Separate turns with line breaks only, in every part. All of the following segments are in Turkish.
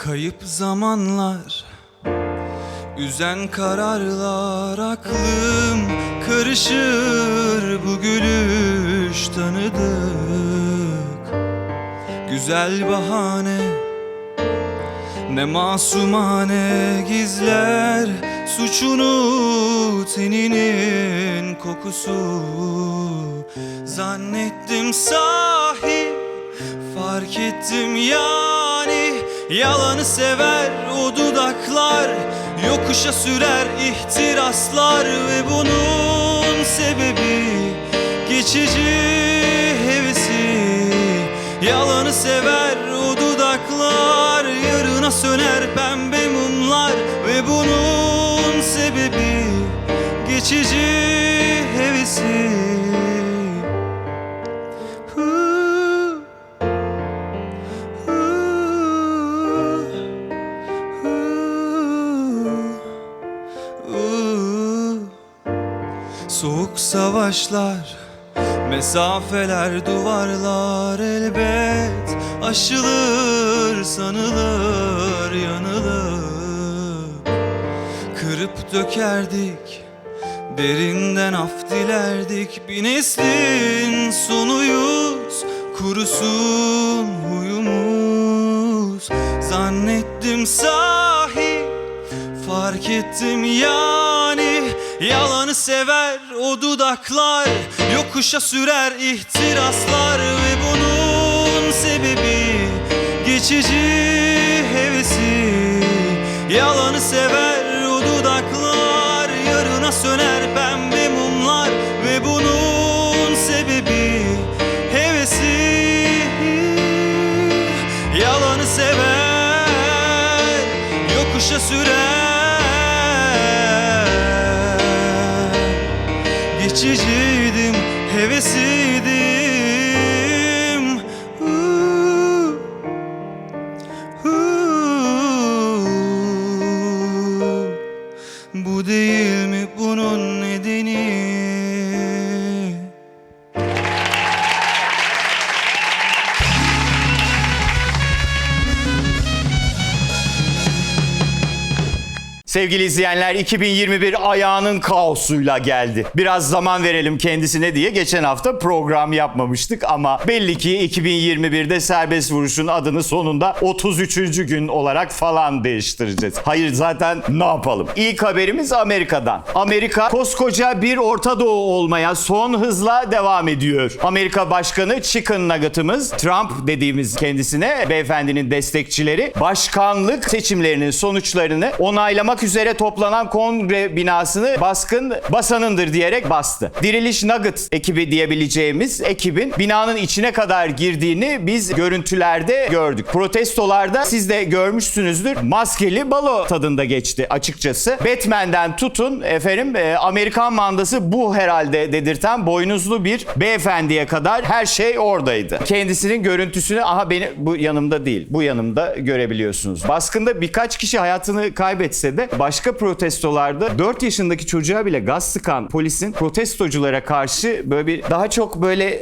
Kayıp zamanlar, üzen kararlar, aklım karışır, bu gülüş tanıdık. Güzel bahane, ne masumane gizler suçunu, teninin kokusu. Zannettim sahi, fark ettim yani, yalanı sever o dudaklar, yokuşa sürer ihtiraslar. Ve bunun sebebi geçici hevesi, yalanı sever o dudaklar, yarına söner pembe mumlar. Ve bunun sebebi geçici hevesi. Soğuk savaşlar, mesafeler, duvarlar elbet aşılır, sanılır, yanılır. Kırıp dökerdik, derinden af dilerdik. Bir neslin sonuyuz, kurusun huyumuz. Zannettim sahi, fark ettim yani, yalanı sever o dudaklar, yokuşa sürer ihtiraslar. Ve bunun sebebi geçici hevesi, yalanı sever o dudaklar, yarına söner pembe mumlar. Ve bunun sebebi hevesi, yalanı sever, yokuşa sürer. Geçiciydim, hevesiydim. Bu değil mi bunun nedeni?
Sevgili izleyenler, 2021 ayağının kaosuyla geldi. Biraz zaman verelim kendisine diye geçen hafta program yapmamıştık ama belli ki 2021'de serbest vuruşun adını sonunda 33. gün olarak falan değiştireceğiz. Hayır, zaten ne yapalım? İlk haberimiz Amerika'dan. Amerika koskoca bir Orta Doğu olmaya son hızla devam ediyor. Amerika Başkanı Chicken Nugget'ımız Trump dediğimiz kendisine, beyefendinin destekçileri başkanlık seçimlerinin sonuçlarını onaylamak üzere toplanan kongre binasını baskın basanındır diyerek bastı. Diriliş Nugget ekibi diyebileceğimiz ekibin binanın içine kadar girdiğini biz görüntülerde gördük. Protestolarda siz de görmüşsünüzdür. Maskeli balo tadında geçti açıkçası. Batman'den tutun Amerikan mandası bu herhalde dedirten boynuzlu bir beyefendiye kadar her şey oradaydı. Kendisinin görüntüsünü bu yanımda değil, bu yanımda görebiliyorsunuz. Baskında birkaç kişi hayatını kaybetse de başka protestolarda 4 yaşındaki çocuğa bile gaz sıkan polisin protestoculara karşı daha çok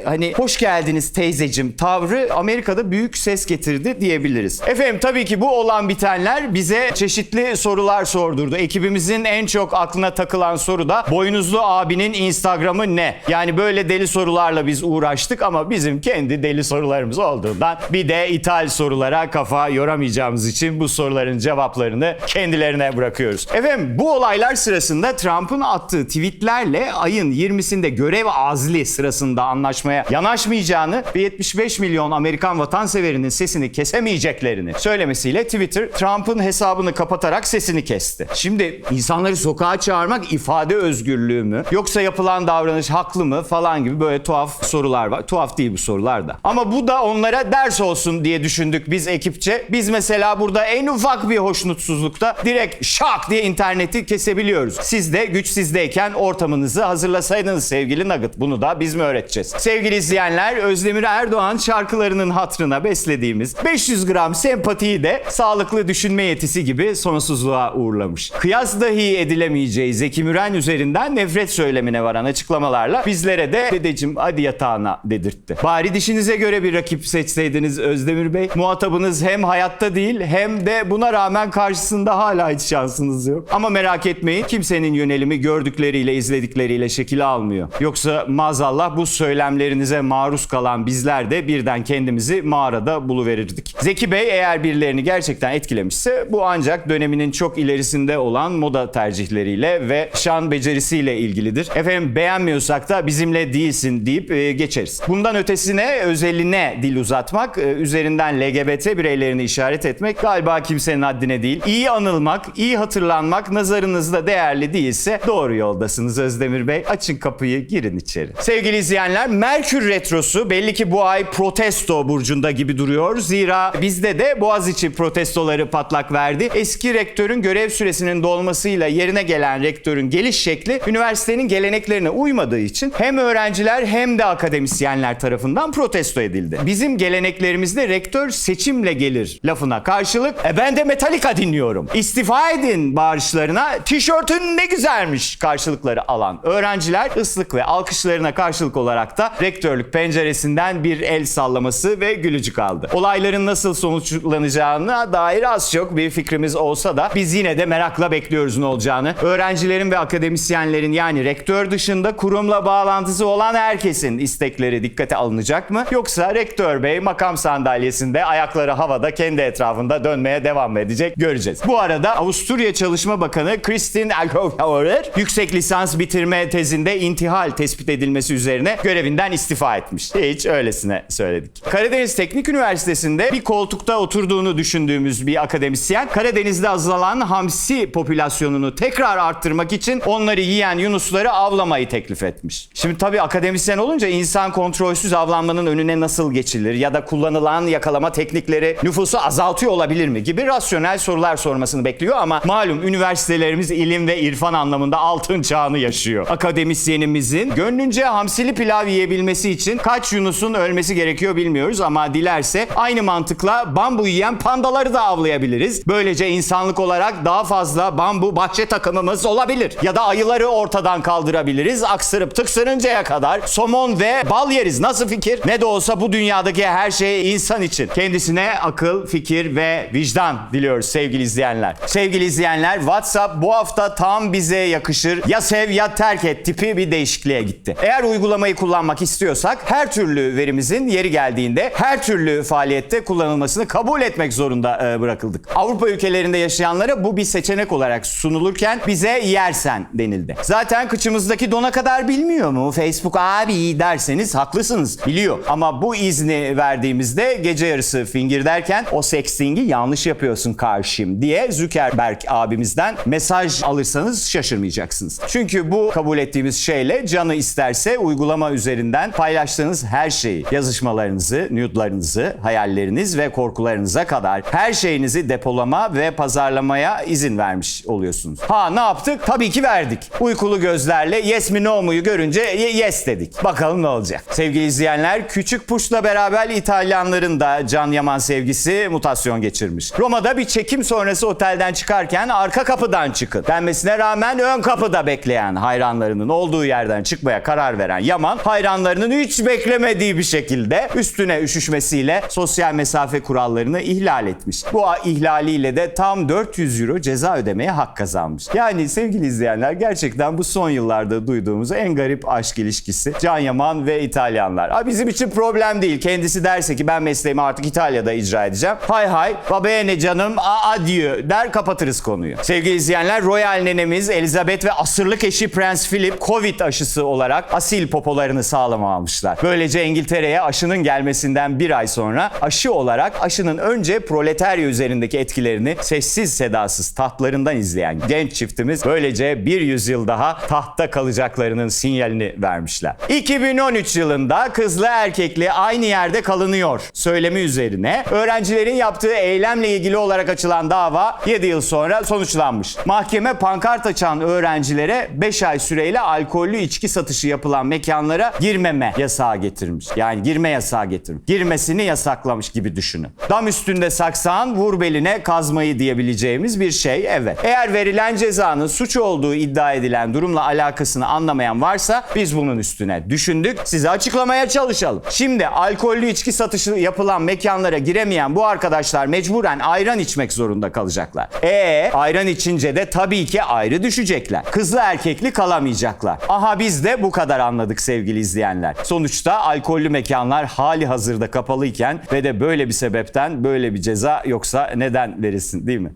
hani hoş geldiniz teyzecim tavrı Amerika'da büyük ses getirdi diyebiliriz. Efendim, tabii ki bu olan bitenler bize çeşitli sorular sordurdu. Ekibimizin en çok aklına takılan soru da boynuzlu abinin Instagram'ı ne? Yani böyle deli sorularla biz uğraştık ama bizim kendi deli sorularımız olduğundan bir de ithal sorulara kafa yoramayacağımız için bu soruların cevaplarını kendilerine bırakıyoruz. Efendim, bu olaylar sırasında Trump'ın attığı tweetlerle ayın 20'sinde görev azli sırasında anlaşmaya yanaşmayacağını ve 75 milyon Amerikan vatanseverinin sesini kesemeyeceklerini söylemesiyle Twitter Trump'ın hesabını kapatarak sesini kesti. Şimdi insanları sokağa çağırmak ifade özgürlüğü mü yoksa yapılan davranış haklı mı falan gibi böyle tuhaf sorular var. Tuhaf değil bu sorular da. Ama bu da onlara ders olsun diye düşündük biz ekipçe. Biz mesela burada en ufak bir hoşnutsuzlukta direkt şak şak diye interneti kesebiliyoruz. Siz de güç sizdeyken ortamınızı hazırlasaydınız sevgili Nugget. Bunu da biz mi öğreteceğiz? Sevgili izleyenler, Özdemir Erdoğan şarkılarının hatırına beslediğimiz 500 gram sempatiyi de sağlıklı düşünme yetisi gibi sonsuzluğa uğurlamış. Kıyas dahi edilemeyeceği Zeki Müren üzerinden nefret söylemine varan açıklamalarla bizlere de dedeciğim hadi yatağına dedirtti. Bari dişinize göre bir rakip seçseydiniz Özdemir Bey. Muhatabınız hem hayatta değil hem de buna rağmen karşısında hala hiç şansınız yok. Ama merak etmeyin, kimsenin yönelimi gördükleriyle izledikleriyle şekil almıyor. Yoksa maazallah bu söylemlerinize maruz kalan bizler de birden kendimizi mağarada buluverirdik. Zeki Bey eğer birilerini gerçekten etkilemişse bu ancak döneminin çok ilerisinde olan moda tercihleriyle ve şan becerisiyle ilgilidir. Efendim beğenmiyorsak da bizimle değilsin deyip geçeriz. Bundan ötesine özeline dil uzatmak, üzerinden LGBT bireylerini işaret etmek galiba kimsenin haddine değil. İyi anılmak, iyi hatırlanmak nazarınızda değerli değilse doğru yoldasınız Özdemir Bey. Açın kapıyı, girin içeri. Sevgili izleyenler, Merkür Retrosu belli ki bu ay protesto burcunda gibi duruyor. Zira bizde de Boğaziçi protestoları patlak verdi. Eski rektörün görev süresinin dolmasıyla yerine gelen rektörün geliş şekli üniversitenin geleneklerine uymadığı için hem öğrenciler hem de akademisyenler tarafından protesto edildi. Bizim geleneklerimizde rektör seçimle gelir lafına karşılık ben de Metallica dinliyorum, İstifa edin bağırışlarına tişörtün ne güzelmiş karşılıkları alan öğrenciler ıslık ve alkışlarına karşılık olarak da rektörlük penceresinden bir el sallaması ve gülücük aldı. Olayların nasıl sonuçlanacağına dair az çok bir fikrimiz olsa da biz yine de merakla bekliyoruz ne olacağını. Öğrencilerin ve akademisyenlerin, yani rektör dışında kurumla bağlantısı olan herkesin istekleri dikkate alınacak mı? Yoksa rektör bey makam sandalyesinde ayakları havada kendi etrafında dönmeye devam edecek, göreceğiz. Bu arada Avusturya Çalışma Bakanı Kristin Agerhauer yüksek lisans bitirme tezinde intihal tespit edilmesi üzerine görevinden istifa etmiş. Hiç öylesine söyledik. Karadeniz Teknik Üniversitesi'nde bir koltukta oturduğunu düşündüğümüz bir akademisyen Karadeniz'de azalan hamsi popülasyonunu tekrar arttırmak için onları yiyen yunusları avlamayı teklif etmiş. Şimdi tabii akademisyen olunca insan kontrolsüz avlanmanın önüne nasıl geçilir ya da kullanılan yakalama teknikleri nüfusu azaltıyor olabilir mi gibi rasyonel sorular sormasını bekliyor ama malum üniversitelerimiz ilim ve irfan anlamında altın çağını yaşıyor. Akademisyenimizin gönlünce hamsili pilav yiyebilmesi için kaç yunusun ölmesi gerekiyor bilmiyoruz ama dilerse aynı mantıkla bambu yiyen pandaları da avlayabiliriz. Böylece insanlık olarak daha fazla bambu bahçe takımımız olabilir. Ya da ayıları ortadan kaldırabiliriz. Aksırıp tıksırıncaya kadar somon ve bal yeriz. Nasıl fikir? Ne de olsa bu dünyadaki her şey insan için. Kendisine akıl, fikir ve vicdan diliyoruz sevgili izleyenler. Sevgili izleyenler, WhatsApp bu hafta tam bize yakışır, ya sev ya terk et tipi bir değişikliğe gitti. Eğer uygulamayı kullanmak istiyorsak her türlü verimizin yeri geldiğinde her türlü faaliyette kullanılmasını kabul etmek zorunda bırakıldık. Avrupa ülkelerinde yaşayanlara bu bir seçenek olarak sunulurken bize yersen denildi. Zaten kıçımızdaki dona kadar bilmiyor mu? Facebook abi derseniz haklısınız, biliyor. Ama bu izni verdiğimizde gece yarısı fingir derken o sexting'i yanlış yapıyorsun karşım diye Zuckerberg abimizden mesaj alırsanız şaşırmayacaksınız. Çünkü bu kabul ettiğimiz şeyle canı isterse uygulama üzerinden paylaştığınız her şeyi, yazışmalarınızı, nude'larınızı, hayalleriniz ve korkularınıza kadar her şeyinizi depolama ve pazarlamaya izin vermiş oluyorsunuz. Ha ne yaptık? Tabii ki verdik. Uykulu gözlerle yes mi no mu'yu görünce yes dedik. Bakalım ne olacak? Sevgili izleyenler, Küçük Puş'la beraber İtalyanların da Can Yaman sevgisi mutasyon geçirmiş. Roma'da bir çekim sonrası otelden çıkarken arka kapıdan çıkın denmesine rağmen ön kapıda bekleyen hayranlarının olduğu yerden çıkmaya karar veren Yaman, hayranlarının hiç beklemediği bir şekilde üstüne üşüşmesiyle sosyal mesafe kurallarını ihlal etmiş. Bu ihlaliyle de tam 400 euro ceza ödemeye hak kazanmış. Yani sevgili izleyenler, gerçekten bu son yıllarda duyduğumuz en garip aşk ilişkisi Can Yaman ve İtalyanlar. Bizim için problem değil. Kendisi derse ki ben mesleğimi artık İtalya'da icra edeceğim. Hay hay, babaya ne canım, adieu der kapatırız konuyu. Sevgili izleyenler, Royal nenemiz Elizabeth ve asırlık eşi Prens Philip Covid aşısı olarak asil popolarını sağlama almışlar. Böylece İngiltere'ye aşının gelmesinden bir ay sonra aşı olarak aşının önce proletarya üzerindeki etkilerini sessiz sedasız tahtlarından izleyen genç çiftimiz böylece bir yüzyıl daha tahtta kalacaklarının sinyalini vermişler. 2013 yılında kızlı erkekli aynı yerde kalınıyor söylemi üzerine öğrencilerin yaptığı eylemle ilgili olarak açılan dava 7 yıl sonra cezayla sonuçlanmış. Mahkeme pankart açan öğrencilere 5 ay süreyle alkollü içki satışı yapılan mekanlara girmeme yasağı getirmiş. Yani girme yasağı getirmiş. Girmesini yasaklamış gibi düşünün. Dam üstünde saksağın vur beline kazmayı diyebileceğimiz bir şey, evet. Eğer verilen cezanın suç olduğu iddia edilen durumla alakasını anlamayan varsa biz bunun üstüne düşündük. Size açıklamaya çalışalım. Şimdi alkollü içki satışı yapılan mekanlara giremeyen bu arkadaşlar mecburen ayran içmek zorunda kalacaklar. Ayran içince de tabii ki ayrı düşecekler. Kızlı erkekli kalamayacaklar. Aha biz de bu kadar anladık sevgili izleyenler. Sonuçta alkollü mekanlar hali hazırda kapalıyken ve de böyle bir sebepten böyle bir ceza yoksa neden verilsin, değil mi?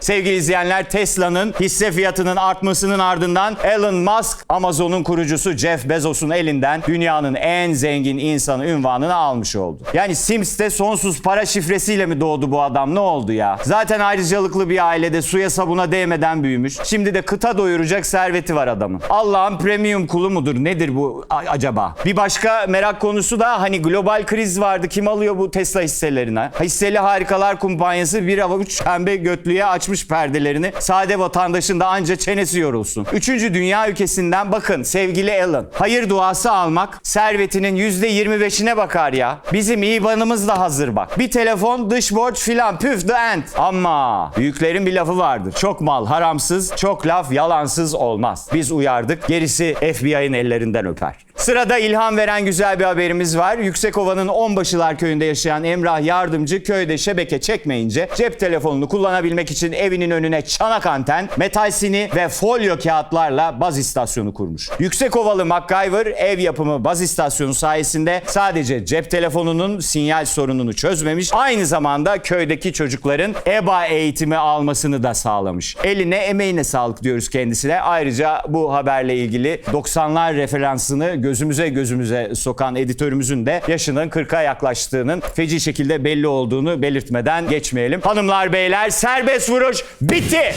Sevgili izleyenler, Tesla'nın hisse fiyatının artmasının ardından Elon Musk, Amazon'un kurucusu Jeff Bezos'un elinden dünyanın en zengin insanı unvanını almış oldu. Yani Sims'te sonsuz para şifresiyle mi doğdu bu adam, ne oldu ya? Zaten ayrıcalıklı bir ailede suya sabuna değmeden büyümüş. Şimdi de kıta doyuracak serveti var adamın. Allah'ın premium kulu mudur, nedir bu acaba? Bir başka merak konusu da hani global kriz vardı, kim alıyor bu Tesla hisselerine? Hisseli Harikalar Kumpanyası bir avuç pembe götlüye açmış perdelerini. Sade vatandaşın da anca çenesi yorulsun. 3. dünya ülkesinden bakın sevgili Elon. Hayır duası almak servetinin %25'ine bakar ya. Bizim IBAN'ımız da hazır bak. Bir telefon, dış borç filan, püf the end. Ama büyüklerin bir lafı vardır. Çok mal haramsız, çok laf yalansız olmaz. Biz uyardık, gerisi FBI'nin ellerinden öper. Sırada ilham veren güzel bir haberimiz var. Yüksekova'nın Onbaşılar Köyü'nde yaşayan Emrah Yardımcı köyde şebeke çekmeyince cep telefonunu kullanabilmek için evinin önüne çanak anten, metal sini ve folyo kağıtlarla baz istasyonu kurmuş. Yüksekovalı MacGyver ev yapımı baz istasyonu sayesinde sadece cep telefonunun sinyal sorununu çözmemiş, aynı zamanda köydeki çocukların EBA eğitimi almasını da sağlamış. Eline emeğine sağlık diyoruz kendisine. Ayrıca bu haberle ilgili 90'lar referansını gözümüze sokan editörümüzün de yaşının 40'a yaklaştığının feci şekilde belli olduğunu belirtmeden geçmeyelim. Hanımlar beyler, serbest vuruş bitti.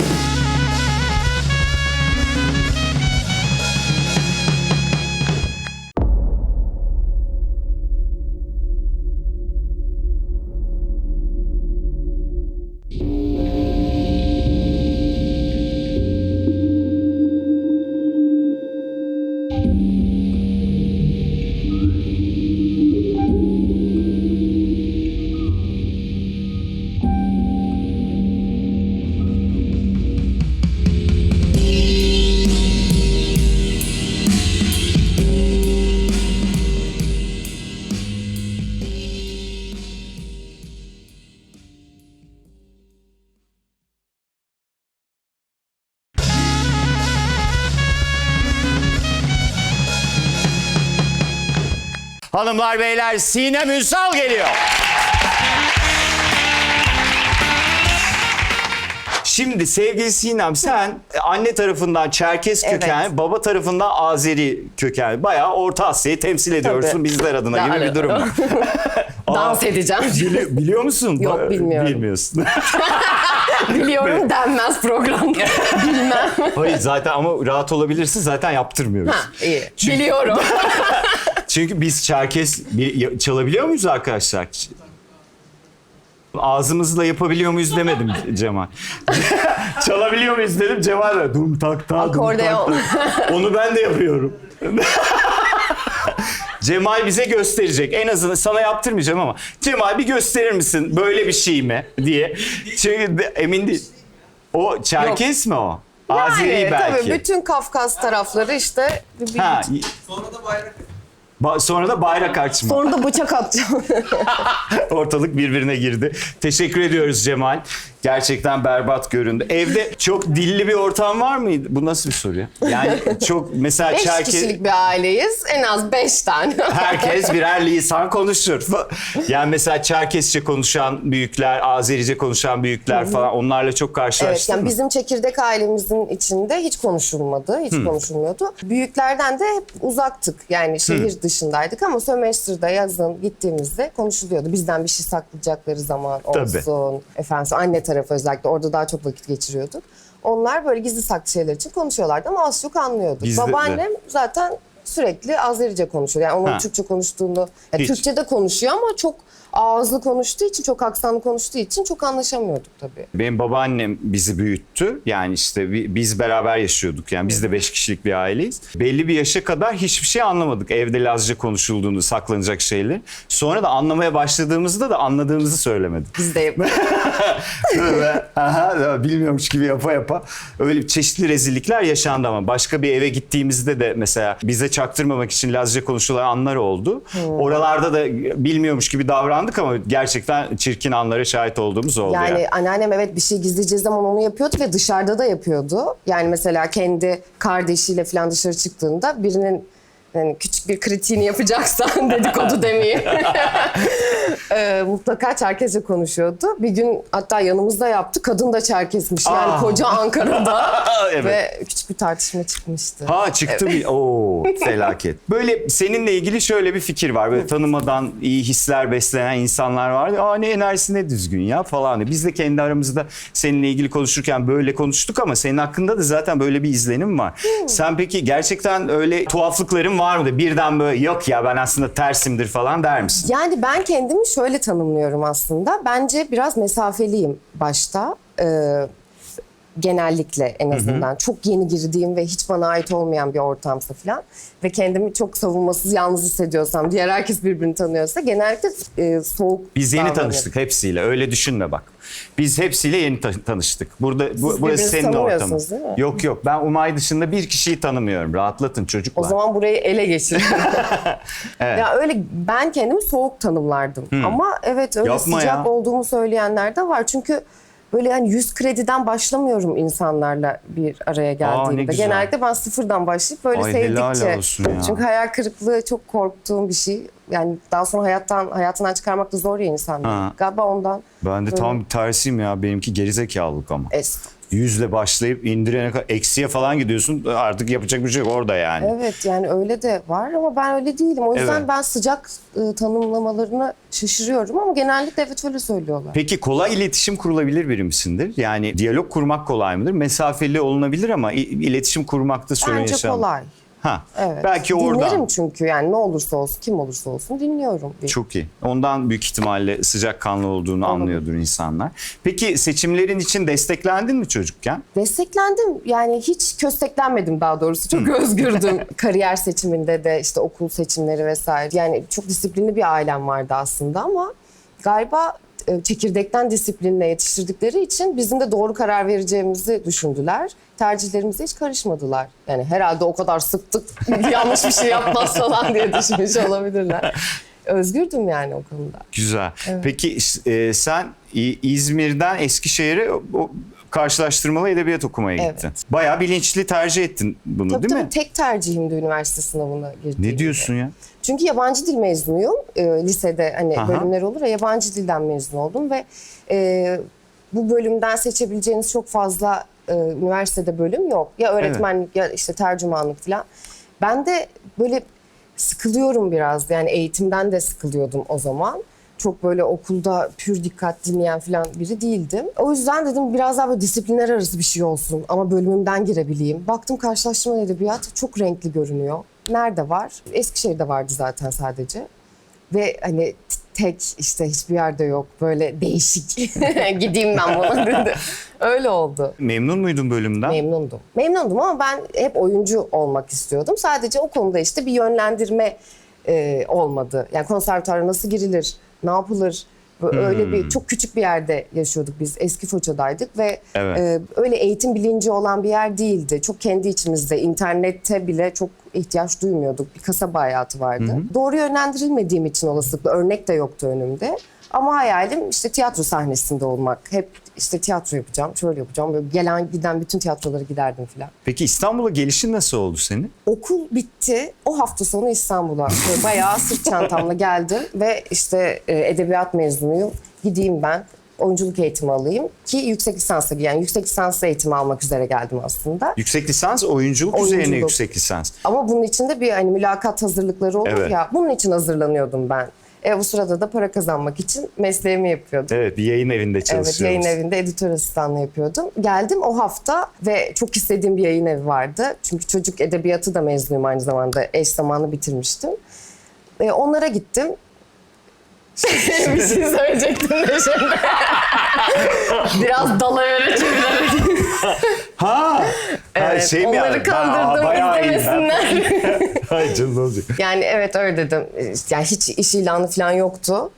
Hanımlar beyler, Sinem Ünsal geliyor. Şimdi sevgili Sinem, sen anne tarafından Çerkes kökenli,
Evet.
baba tarafından Azeri kökenli. Bayağı Orta Asya'yı temsil ediyorsun
Tabii.
bizler adına gibi bir durum var.
Dans edeceğim.
Biliyor musun?
Yok, bilmiyorum.
Bilmiyorsun.
Biliyorum denmez programda. Bilmem.
Hayır zaten, ama rahat olabilirsin, zaten yaptırmıyoruz.
Ha, iyi. Biliyorum.
Çünkü biz Çerkes çalabiliyor muyuz arkadaşlar? Ağzımızla yapabiliyor muyuz demedim Cemal. Çalabiliyor muyuz dedim, Cemal da dum tak tak.
Akordeon.
Onu ben de yapıyorum. Cemal bize gösterecek. En azından sana yaptırmayacağım ama. Cemal bir gösterir misin böyle bir şey mi diye. Çünkü emin değil. O Çerkes mi o? Azeri
Yani
belki.
tabii bütün Kafkas tarafları işte.
Ha,
Sonra da bayrak.
sonra da bayrak açma.
Sonra da bıçak atacağım.
Ortalık birbirine girdi. Teşekkür ediyoruz Cemal. Gerçekten berbat göründü. Evde çok dilli bir ortam var mıydı? Bu nasıl bir soru ya? Yani çok mesela
5 kişilik bir aileyiz. En az 5 tane.
herkes birer lisan konuşur. Yani mesela Çerkesçe konuşan büyükler, Azerice konuşan büyükler falan, onlarla çok
Evet,
karşılaştın
yani
mı?
bizim çekirdek ailemizin içinde hiç konuşulmadı, hiç konuşulmuyordu. Büyüklerden de hep uzaktık, yani şehir dışındaydık ama sömestr'da yazın gittiğimizde konuşuluyordu. Bizden bir şey saklayacakları zaman olsun, efendim anne tarafı özellikle orada daha çok vakit geçiriyorduk. Onlar böyle gizli saklı şeyler için konuşuyorlardı ama az çok anlıyorduk.
Bizde de.
Babaannem zaten sürekli Azerice konuşuyor. Yani onun
Ha.
Türkçe konuştuğunu, yani
Hiç.
Türkçe de konuşuyor ama çok ağızlı konuştuğu için, çok aksanlı konuştuğu için çok anlaşamıyorduk tabii.
Benim babaannem bizi büyüttü. Yani işte biz beraber yaşıyorduk. Yani biz de 5 kişilik bir aileyiz. Belli bir yaşa kadar hiçbir şey anlamadık. Evde Lazca konuşulduğunu, saklanacak şeyler. Sonra da anlamaya başladığımızda da anladığımızı söylemedik.
Biz de
Böyle, bilmiyormuş gibi yapa yapa öyle çeşitli rezillikler yaşandı ama başka bir eve gittiğimizde de mesela bize çaktırmamak için Lazca konuşulan anlar oldu. Oralarda da bilmiyormuş gibi davrandık ama gerçekten çirkin anlara şahit olduğumuz oldu yani.
Anneannem evet bir şey gizleyeceği zaman onu yapıyordu ve dışarıda da yapıyordu. Yani mesela kendi kardeşiyle falan dışarı çıktığında birinin yani küçük bir kritiğini yapacaksan dedikodu demeyeyim. Mutlaka Çerkezce konuşuyordu. Bir gün hatta yanımızda yaptı. Kadın da Çerkezmiş. Yani koca Ankara'da.
Evet.
Ve küçük bir tartışma çıkmıştı.
Çıktı bir felaket. Böyle seninle ilgili şöyle bir fikir var. Böyle tanımadan iyi hisler beslenen insanlar var. Ne enerjisi ne düzgün ya falan. Biz de kendi aramızda seninle ilgili konuşurken böyle konuştuk ama senin hakkında da zaten böyle bir izlenim var. Sen peki gerçekten öyle tuhaflıkların var mı? Birden böyle yok ya ben aslında tersimdir falan der misin?
Yani ben kendimi şöyle tanımlıyorum aslında. Bence biraz mesafeliyim başta. Genellikle en azından. Çok yeni girdiğim ve hiç bana ait olmayan bir ortamsa falan ve kendimi çok savunmasız, yalnız hissediyorsam, diğer herkes birbirini tanıyorsa genellikle soğuk
Biz yeni
davranıyorum.
tanıştık hepsiyle. Öyle düşünme bak. Biz hepsiyle yeni tanıştık. Burası
birbirinizi
senin ortamın.
tanımıyorsunuz değil mi?
Yok. Ben Umay dışında bir kişiyi tanımıyorum. Rahatlatın çocuklar.
O zaman burayı ele geçirin. Ya öyle ben kendimi soğuk tanımlardım. Ama evet öyle
Yapma
sıcak
ya.
olduğumu söyleyenler de var. Çünkü böyle hani 100 krediden başlamıyorum insanlarla bir araya
ne
geldiğimde.
güzel.
Genellikle ben sıfırdan başlayıp böyle
Ay, helal
sevdikçe.
olsun ya.
Çünkü hayal kırıklığı çok korktuğum bir şey. Yani daha sonra hayatından çıkarmak da zor ya insanları.
Ha.
Galiba ondan.
Ben de tam tersiyim ya. Benimki gerizekalılık ama. Yüzle başlayıp indirene kadar eksiye falan gidiyorsun. Artık yapacak bir şey yok orada yani.
Evet yani öyle de var ama ben öyle değilim. O yüzden
Evet.
ben sıcak tanımlamalarını şaşırıyorum ama genellikle evet öyle söylüyorlar.
Peki kolay iletişim kurulabilir biri misindir? Yani diyalog kurmak kolay mıdır? Mesafeli olunabilir ama iletişim kurmakta sorun
Bence
yaşanmaz.
kolay.
Evet. Belki oradan.
Dinlerim çünkü yani ne olursa olsun, kim olursa olsun dinliyorum.
Çok iyi. Ondan büyük ihtimalle sıcakkanlı olduğunu anlıyordur insanlar. Peki seçimlerin için desteklendin mi çocukken?
Desteklendim. Yani hiç kösteklenmedim daha doğrusu. Çok özgürdüm. Kariyer seçiminde de işte okul seçimleri vesaire. Yani çok disiplinli bir ailem vardı aslında ama galiba çekirdekten disiplinle yetiştirdikleri için bizim de doğru karar vereceğimizi düşündüler. Tercihlerimize hiç karışmadılar. Yani herhalde o kadar sıktık yanlış bir şey yapmaz falan diye düşünmüş olabilirler. Özgürdüm yani o konuda.
Güzel. Evet. Peki sen İzmir'den Eskişehir'e karşılaştırmalı edebiyat okumaya gittin.
Evet.
Bayağı bilinçli tercih ettin bunu
Tabii,
değil mi?
Tek tercihimdi üniversite sınavına girdiğimde.
Ne diyorsun ya?
Çünkü yabancı dil mezunuyum. Lisede hani
Aha.
bölümler olur ya, yabancı dilden mezun oldum ve bu bölümden seçebileceğiniz çok fazla üniversitede bölüm yok. Ya öğretmenlik ya işte tercümanlık falan. Ben de böyle sıkılıyorum biraz. Yani eğitimden de sıkılıyordum o zaman. Çok böyle okulda pür dikkat dinleyen falan biri değildim. O yüzden dedim biraz daha böyle disiplinler arası bir şey olsun ama bölümümden girebileyim. Baktım karşılaştırma edebiyat çok renkli görünüyor. Nerede var? Eskişehir'de vardı zaten sadece. Ve hani tek işte hiçbir yerde yok. Böyle değişik. Gideyim ben buna dedi. Öyle oldu.
Memnun muydun bölümden?
Memnundum. Memnundum ama ben hep oyuncu olmak istiyordum. Sadece o konuda işte bir yönlendirme olmadı. Yani konservatuvara nasıl girilir, ne yapılır? Öyle bir çok küçük bir yerde yaşıyorduk biz. Eski Foça'daydık ve öyle eğitim bilinci olan bir yer değildi. Çok kendi içimizde, internette bile çok ihtiyaç duymuyorduk. Bir kasaba hayatı vardı. Doğru yönlendirilmediğim için olasılıkla örnek de yoktu önümde. Ama hayalim işte tiyatro sahnesinde olmak. Hep işte tiyatro yapacağım, şöyle yapacağım. Böyle gelen giden bütün tiyatrolara giderdim falan.
Peki İstanbul'a gelişin nasıl oldu senin?
Okul bitti. O hafta sonu İstanbul'a böyle bayağı sırt çantamla geldim ve işte edebiyat mezunuyum. Gideyim ben oyunculuk eğitimi alayım ki yüksek lisansa, yani yüksek lisans eğitimi almak üzere geldim aslında.
Yüksek lisans oyunculuk üzerine yüksek lisans.
Ama bunun için de bir hani mülakat hazırlıkları olur ya. Bunun için hazırlanıyordum ben. Bu sırada da para kazanmak için mesleğimi yapıyordum.
Evet, bir yayın evinde çalışıyoruz.
Evet, yayın evinde editör asistanlığı yapıyordum. Geldim o hafta ve çok istediğim bir yayın evi vardı. Çünkü çocuk edebiyatı da mezunuyum aynı zamanda. Eş zamanlı bitirmiştim. Onlara gittim. Bir şey söyleyecektim de şimdi. Biraz dalavere çevirerek.
Ha.
Evet,
şey mi
onları
yani?
kandırdım,
Bayağı iyi.
izlemesinler.
Ay canım ne olacak?
Yani evet öyle dedim. Yani hiç iş ilanı falan yoktu.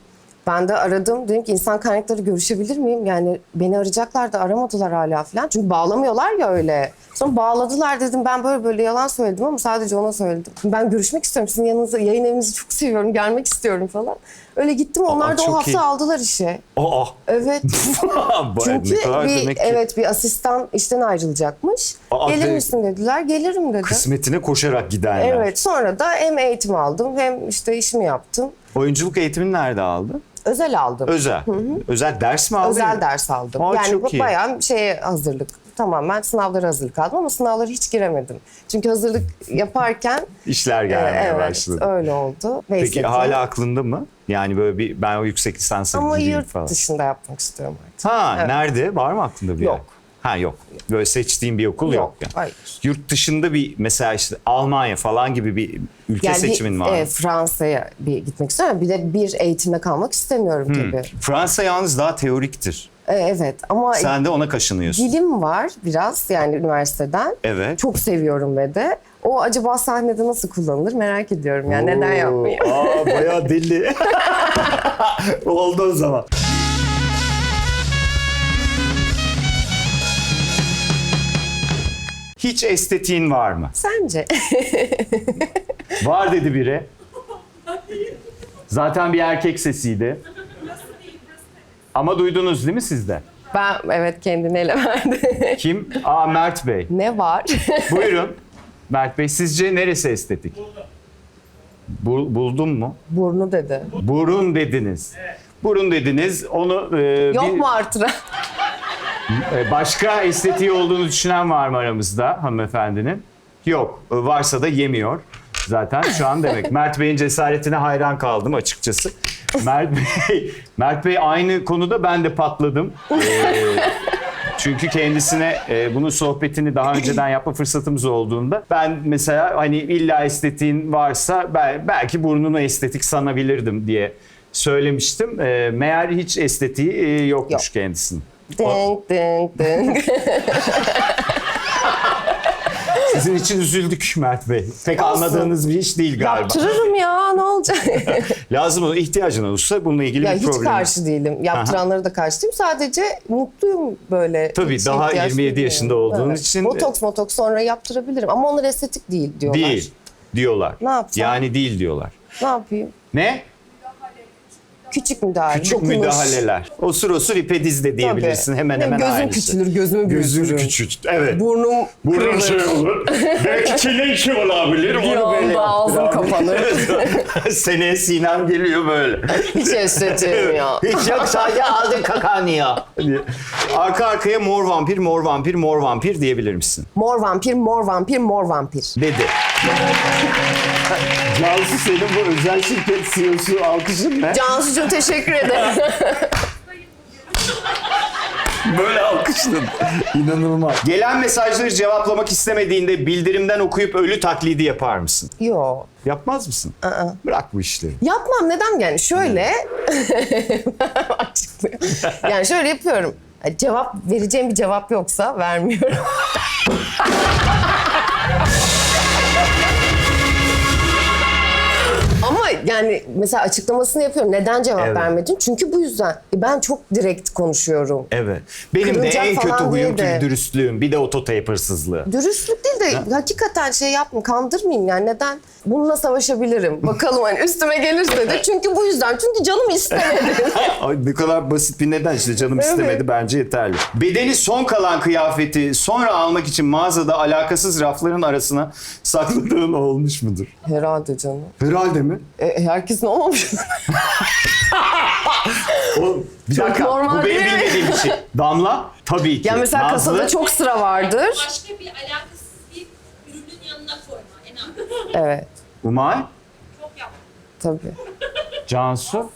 Ben de aradım. Dedim ki insan kaynakları görüşebilir miyim? Yani beni arayacaklar da aramadılar hala falan. Çünkü bağlamıyorlar ya öyle. Sonra bağladılar dedim. Ben böyle böyle yalan söyledim ama sadece ona söyledim. Ben görüşmek istiyorum. Sizin yanınızda yayın evinizi çok seviyorum. Gelmek istiyorum falan. Öyle gittim. Onlar da o
çok
hafta
iyi.
aldılar işe.
Aa.
Evet. Çünkü
ne kadar demek ki
bir asistan işten ayrılacakmış.
Aa,
Gelir
de-
misin dediler. Gelirim dedim.
kısmetine koşarak gidenler.
Evet. Sonra da hem eğitim aldım hem işte işimi yaptım.
Oyunculuk eğitimini nerede aldın?
Özel aldım.
Özel. Özel ders mi aldın?
Özel ders aldım.
Aa,
yani
çok iyi.
bayağı şeye hazırlık. Tamamen sınavlara hazırlık aldım ama sınavlara hiç giremedim. Çünkü hazırlık yaparken
İşler gelmeye
evet
başladı.
öyle oldu.
Peki
Neyse ki.
hala aklında mı? Yani böyle ben o yüksek lisansa
Ama
gireyim
yurt
falan.
dışında yapmak istiyorum artık.
Ha
Evet.
nerede? Var mı aklında bir
Yok.
yer? Ha yok. Böyle seçtiğin bir okul yok. Yani.
Hayır.
Yurt dışında bir mesela işte Almanya falan gibi bir ülke
Yani
seçimin var mı?
Fransa'ya bir gitmek istiyorum. Bir de bir eğitimde kalmak istemiyorum tabii.
Fransa yalnız daha teoriktir.
Evet ama
Sen de ona kaşınıyorsun.
dilim var biraz yani üniversiteden.
Evet.
Çok seviyorum ve de. O acaba sahnede nasıl kullanılır merak ediyorum. Yani neden yapmayayım?
Aa bayağı deli. Oldu o zaman. Hiç estetiğin var mı?
Sence?
Var dedi biri. Zaten bir erkek sesiydi. Ama duydunuz değil mi siz de?
Ben evet kendini ele verdi.
Kim? Aa Mert Bey.
Ne var?
Buyurun. Mert Bey sizce neresi estetik? Buldun mu?
Burnu dedi.
Burun dediniz. Burun dediniz. Onu
Yok mu artıran?
Başka estetiği olduğunu düşünen var mı aramızda hanımefendinin? Yok. Varsa da yemiyor. Zaten şu an demek. Mert Bey'in cesaretine hayran kaldım açıkçası. Mert Bey aynı konuda ben de patladım. Çünkü kendisine bunun sohbetini daha önceden yapma fırsatımız olduğunda ben mesela hani illa estetiğin varsa belki burnunu estetik sanabilirdim diye söylemiştim. Meğer hiç estetiği yokmuş
Yok.
kendisinin.
Ding ding ding.
Sizin için üzüldük Mert Bey. Pek anladığınız bir iş değil galiba.
Yaptırırım ya ne olacak?
Lazım olur, ihtiyacın olursa bununla ilgili
Ya
bir
hiç
problem.
karşı değilim. Yaptıranlara da karşı değilim. Sadece mutluyum böyle.
Tabii,
Hiç
daha
ihtiyaç
27
duymuyorum.
yaşında olduğun için-
Botoks sonra yaptırabilirim. Ama onlar estetik değil diyorlar.
Değil diyorlar.
Ne yapacağım?
Yani değil diyorlar.
Ne yapayım?
Ne?
Küçük müdahale.
Küçük
dokunuş.
müdahaleler. Osur ipediz de diyebilirsin.
Tabii.
Hemen
Benim
hemen
gözüm
aynısı.
küçülür, gözümü
Gözün
büyütürüm.
küçült. Evet.
Burnum
Burnun
kırılır.
şey olur. Belki çeneki olabilir.
Bir anda ağzım kapanır.
Seneye Sinem geliyor böyle.
Hiç estetiğim ya.
Hiç yok sadece ağzın kakanıyor. Arka arkaya mor vampir, mor vampir, mor vampir diyebilir misin?
Mor vampir, mor vampir, mor vampir.
Dedi. Cansu senin bu özel şirket CEO'su alkışın ne?
Cansu'cum teşekkür ederim.
Böyle alkışladın. İnanılmaz. Gelen mesajları cevaplamak istemediğinde bildirimden okuyup ölü taklidi yapar mısın?
Yo.
Yapmaz mısın? Bırak bu işleri.
Yapmam. Neden? Yani şöyle... Açıklıyorum. Yani şöyle yapıyorum. Cevap vereceğim bir cevap yoksa vermiyorum. Ama yani mesela açıklamasını yapıyorum. Neden cevap
Evet.
vermedin? Çünkü bu yüzden. Ben çok direkt konuşuyorum.
Evet. Benim de
Kırılacak
en kötü
falan
huyum
diye de.
ki dürüstlüğüm. Bir de ototape hırsızlığı.
Dürüstlük değil de hakikaten şey yapmayayım, kandırmayayım yani neden? Bununla savaşabilirim. Bakalım hani üstüme gelirse de. Çünkü bu yüzden. Çünkü canım istemedi.
Ay ne kadar basit bir neden işte canım istemedi bence yeterli. Bedeni son kalan kıyafeti sonra almak için mağazada alakasız rafların arasına sakladığın olmuş mudur?
Herhalde canım.
Herhalde mi?
Herkesin olmamış.
Bir
Çok
dakika
normal
bu benim
değil mi?
bilmediğim bir şey. Damla tabii ki.
Ya mesela
Nazlı,
kasada çok sıra vardır.
Başka bir alakasız bir ürünün yanına koyma. En az.
Evet.
Umay,
Çok yapma.
Tabii.
Cansu.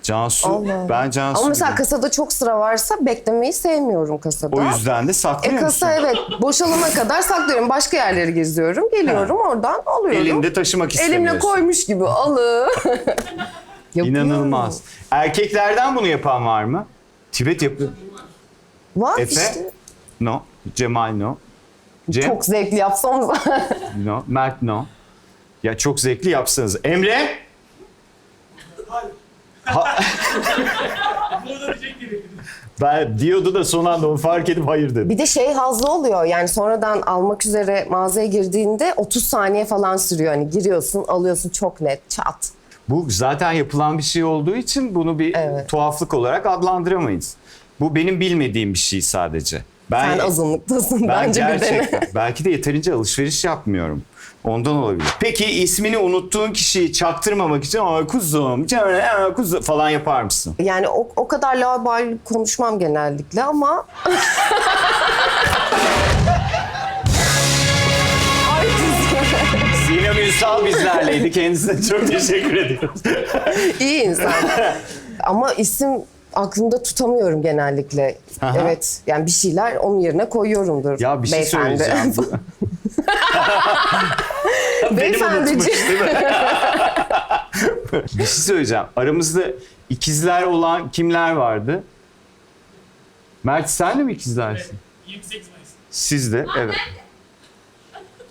Cansu,
Allah.
ben Cansu.
Ama mesela
dedim.
kasada çok sıra varsa beklemeyi sevmiyorum kasada.
O yüzden de saklıyor musun?
Kasa evet boşalana kadar saklıyorum. Başka yerleri geziyorum. Geliyorum oradan alıyorum.
Elinde taşımak istemiyorsun.
Elimle koymuş gibi alı. Yapıyorum.
İnanılmaz. Erkeklerden bunu yapan var mı? Tibet yapıyor.
Var
Efe?
işte.
No. Cemal no. Cem?
Çok zevkli yapsanız.
No. Mert no. Ya çok zevkli yapsanız. Emre? Ben diyordu da son anda onu fark edip hayır dedim.
Bir de şey hazlı oluyor yani sonradan almak üzere mağazaya girdiğinde 30 saniye falan sürüyor. Hani giriyorsun alıyorsun çok net çat.
Bu zaten yapılan bir şey olduğu için bunu bir
Evet.
tuhaflık olarak adlandıramayız. Bu benim bilmediğim bir şey sadece.
Sen azınlıktasın
Ben
bence bir dene.
gerçekten belki de yeterince alışveriş yapmıyorum. Ondan olabilir. Peki ismini unuttuğun kişiyi çaktırmamak için "Aa, kuzum, kuzum" falan yapar mısın?
Yani o kadar laubali konuşmam genellikle ama... Ay kızım.
Sinem Ünsal bizlerleydi. Kendisine çok teşekkür ediyoruz.
İyi insan. Ama isim aklımda tutamıyorum genellikle.
Aha.
Evet yani bir şeyler onun yerine koyuyorumdur.
Ya bir şey
Beyefendi.
söyleyeceğim. Benim unutmuş değil mi? Bir şey söyleyeceğim. Aramızda ikizler olan kimler vardı? Mert sen de mi ikizlersin?
28 Mayıs.
Siz de, evet.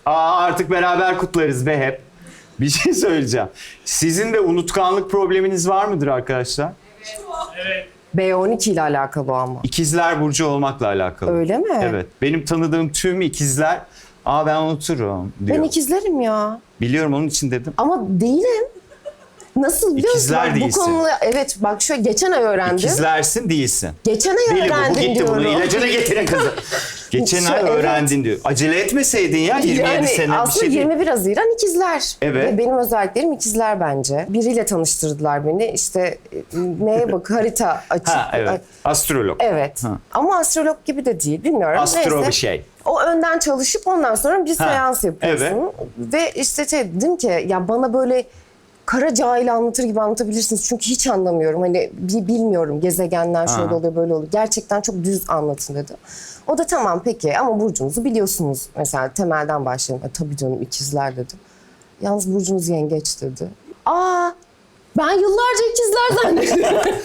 Aa, artık beraber kutlarız be hep. Bir şey söyleyeceğim. Sizin de unutkanlık probleminiz var mıdır arkadaşlar?
Evet.
B12 ile alakalı o ama.
İkizler burcu olmakla alakalı.
Öyle mi?
Evet. Benim tanıdığım tüm ikizler, "Aa ben unuturum" diyor.
Ben ikizlerim ya.
Biliyorum, onun için dedim.
Ama değilim. Nasıl biliyor musun?
İkizler
Bak, bu
değilsin.
konuda evet bak şöyle geçen ay öğrendim.
İkizlersin, değilsin.
Geçen ay
Deli bu
öğrendim
gitti
diyorum.
bunu ilacına getirin kızı. Geçen ay
Evet.
öğrendin diyor. Acele etmeseydin ya 27
Yani
sene bir
aslında
şey değil.
21 Haziran ikizler.
Evet.
Ve benim özelliklerim ikizler bence. Biriyle tanıştırdılar beni. İşte neye bak harita açıp.
Ha evet. Astrolog.
Evet.
Ha.
Ama astrolog gibi de değil. Bilmiyorum.
Astro
Neyse.
bir şey.
O önden çalışıp ondan sonra bir seans yapıyorsun.
evet.
Ve işte dedim ki ya bana böyle kara cahil anlatır gibi anlatabilirsiniz. Çünkü hiç anlamıyorum. Hani bilmiyorum gezegenler şöyle
Ha.
oluyor böyle oluyor. Gerçekten çok düz anlatın dedi. O da tamam peki ama burcunuzu biliyorsunuz. Mesela temelden başlayalım. Tabii canım ikizler dedim. Yalnız burcunuz yengeç dedi. Aa ben yıllarca ikizler zannediyorum.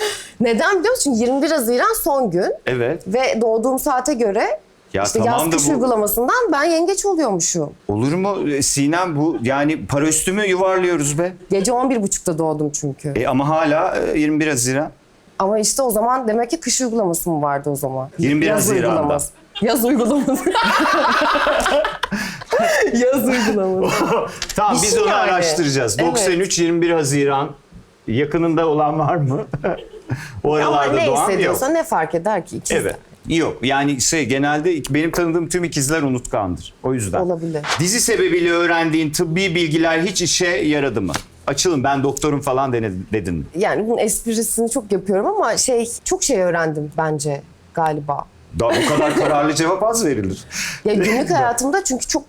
Neden biliyor musun? 21 Haziran son gün
Evet.
ve doğduğum saate göre
Ya
işte
tamam
yaz
da
kış
bu
uygulamasından ben yengeç oluyormuşum.
olur mu Sinem, bu yani para üstümü yuvarlıyoruz be.
Gece 11.30'da doğdum çünkü.
Ama hala 21 Haziran.
Ama işte o zaman demek ki kış uygulaması mı vardı o zaman?
21
Yaz
Haziran'da.
uygulaması. Yaz uygulaması. Yaz uygulaması.
Tamam
Bir
biz
şey
onu
yani.
araştıracağız.
Evet.
93 21 Haziran yakınında olan var mı? O
Ama
aralarda
ne
doğan mı? Yok.
hissediyorsa ne fark eder ki? İkiz
Evet. Yok yani genelde benim tanıdığım tüm ikizler unutkandır. O yüzden.
Olabilir.
Dizi sebebiyle öğrendiğin tıbbi bilgiler hiç işe yaradı mı? Açılın ben doktorum falan dedin mi?
Yani bunun esprisini çok yapıyorum ama çok şey öğrendim bence galiba.
Daha bu kadar kararlı cevap az verilir.
Ya günlük hayatımda çünkü çok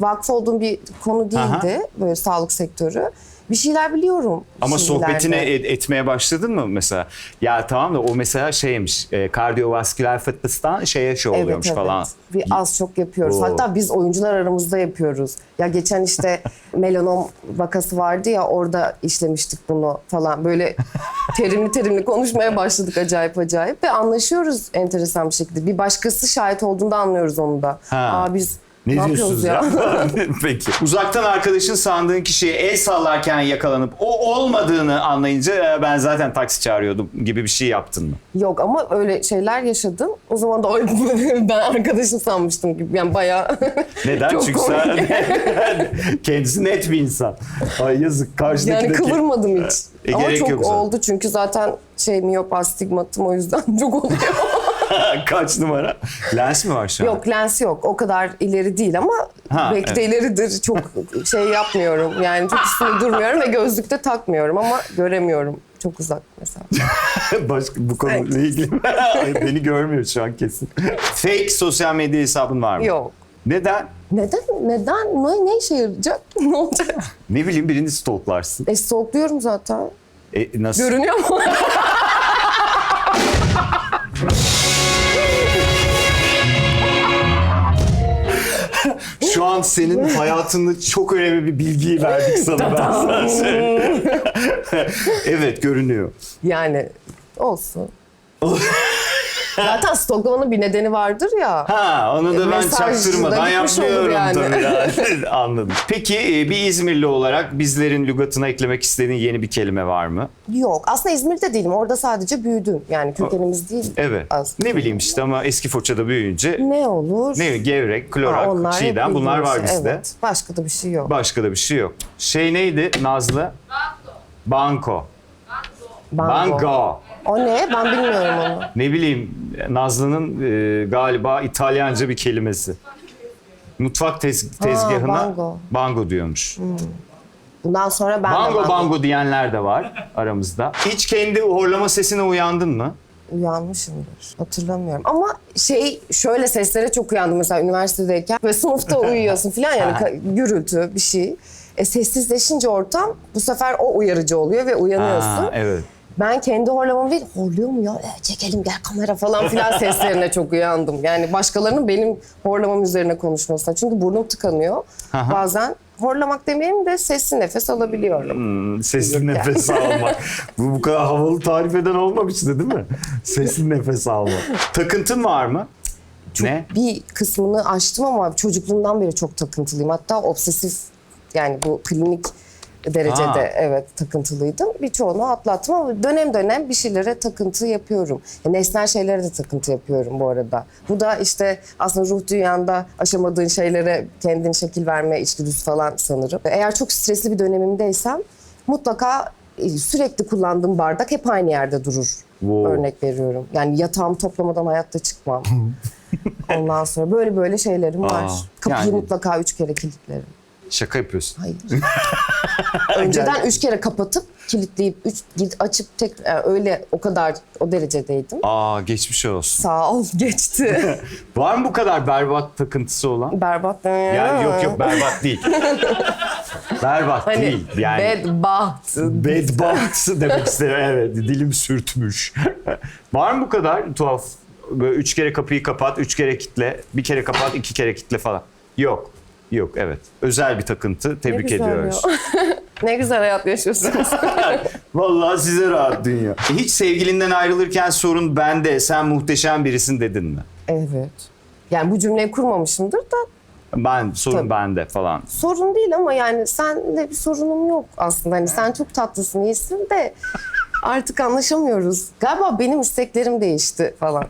vakıf olduğum bir konu değildi böyle sağlık sektörü. Bir şeyler biliyorum.
Ama
şimdilerde.
sohbetine etmeye başladın mı mesela? Ya tamam da o mesela şeymiş, kardiyovasküler fıttıktan oluyormuş falan.
Bir az çok yapıyoruz.
Oo.
Hatta biz oyuncular aramızda yapıyoruz. Ya geçen işte melanom vakası vardı ya orada işlemiştik bunu falan. Böyle terimli konuşmaya başladık acayip ve anlaşıyoruz enteresan bir şekilde. Bir başkası şahit olduğunda anlıyoruz onu da.
Ha.
Aa biz
Ne
ne
diyorsunuz
yapıyoruz
ya? Peki. Uzaktan arkadaşın sandığın kişiye el sallarken yakalanıp o olmadığını anlayınca ben zaten taksi çağırıyordum gibi bir şey yaptın mı?
Yok ama öyle şeyler yaşadım. O zaman da ben arkadaşım sanmıştım gibi. Yani bayağı
Neden?
çok
Çünkü
komik.
sen kendisi net bir insan. Ay yazık karşıdaki.
Yani kıvırmadım hiç. Ama
gerek
çok
yok zaten.
oldu çünkü zaten miyop astigmatım o yüzden çok oluyor.
Kaç numara? Lens mi var şu an?
Yok lens yok. O kadar ileri değil ama
Ha,
belki de ileridir. Çok yapmıyorum. Yani çok üstüne durmuyorum ve gözlük de takmıyorum ama göremiyorum. Çok uzak mesela.
Başka bu konuyla ilgili. Ay, beni görmüyor şu an kesin. Fake sosyal medya hesabın var mı?
Yok.
Neden?
Neden? Ne işe yarayacak? Ne olacak?
Ne bileyim birini stalklarsın.
Stalkluyorum zaten.
Nasıl?
Görünüyor mu?
Şu an senin hayatında çok önemli bir bilgiyi verdik sana, ben sana söyleyeyim. Evet, görünüyor.
Yani olsun. Zaten stoklamanın bir nedeni vardır ya.
Ha, onu da ben
Mesaj da
çaktırmadan
gitmiş olur
yapmıyorum
yani.
tabii yani. Anladım. Peki bir İzmirli olarak bizlerin lügatına eklemek istediğin yeni bir kelime var mı?
Yok. Aslında İzmir'de değilim. Orada sadece büyüdüm. Yani kökenimiz değil.
Evet.
aslında.
Ne bileyim işte, ama eski Foça'da büyüyünce
Ne olur?
ne gevrek, klorak,
onlar hep
çiğdem, bunlar var
bildiğimiz şey.
bizde.
Evet. Başka da bir şey yok.
Başka da bir şey yok. Şey neydi Nazlı? Banko. Banko.
O ne? Ben bilmiyorum onu.
Ne bileyim, Nazlı'nın galiba İtalyanca bir kelimesi. Mutfak tezgahına
bango.
bango diyormuş.
Bundan sonra ben
Bango
de
bango diyenler de var aramızda. Hiç kendi horlama sesine uyandın mı?
uyanmışımdır. Hatırlamıyorum. Ama şöyle seslere çok uyandım mesela üniversitedeyken. Ve sınıfta uyuyorsun falan yani gürültü bir şey. Sessizleşince ortam bu sefer o uyarıcı oluyor ve uyanıyorsun.
Ha, evet.
Ben kendi horlamamı değil, horluyor mu ya? Çekelim gel kamera falan filan seslerine çok uyandım. Yani başkalarının benim horlamam üzerine konuşmasına. Çünkü burnum tıkanıyor.
Aha.
Bazen horlamak demeyelim de sesli nefes alabiliyorum.
Sesli nefes almak. Bu kadar havalı tarif eden olmamıştı değil mi? Sesli nefes almak. Takıntın var mı? Ne?
Bir kısmını aştım ama çocukluğumdan beri çok takıntılıyım. Hatta obsesif, yani bu klinik derecede
Ha.
evet takıntılıydım. Birçoğunu atlattım ama dönem dönem bir şeylere takıntı yapıyorum. Nesnel şeylere de takıntı yapıyorum bu arada. Bu da işte aslında ruh dünyanda aşamadığın şeylere kendin şekil verme içgüdüsü falan sanırım. Eğer çok stresli bir dönemimdeysem mutlaka sürekli kullandığım bardak hep aynı yerde durur.
Wow.
Örnek veriyorum. Yani yatağımı toplamadan hayatta çıkmam. Ondan sonra böyle şeylerim var. Kapıyı
yani-
mutlaka 3 kere kilitlerim.
Şaka yapıyorsun.
Hayır. Önceden 3 kere kapatıp kilitleyip açıp tekrar öyle o derecedeydim.
Geçmiş olsun.
Sağ ol geçti.
Var mı bu kadar berbat takıntısı olan?
Berbat.
Yani yok berbat değil. Berbat
Hani
değil. Yani
bedbaht.
bedbaht demek istedim. Evet, dilim sürtmüş. Var mı bu kadar tuhaf? Böyle 3 kere kapıyı kapat, 3 kere kitle, 1 kere kapat, 2 kere kitle falan. Yok. Yok, evet. Özel bir takıntı. Tebrik
güzel
ediyoruz.
Ne güzel hayat yaşıyorsunuz.
Vallahi size rahat dünya. Hiç sevgilinden ayrılırken sorun bende, sen muhteşem birisin dedin mi?
Evet. Yani bu cümleyi kurmamışımdır da
Sorun
Tabii.
bende falan.
sorun değil ama yani seninle bir sorunum yok aslında. Hani sen çok tatlısın, iyisin de artık anlaşamıyoruz. Galiba benim isteklerim değişti falan.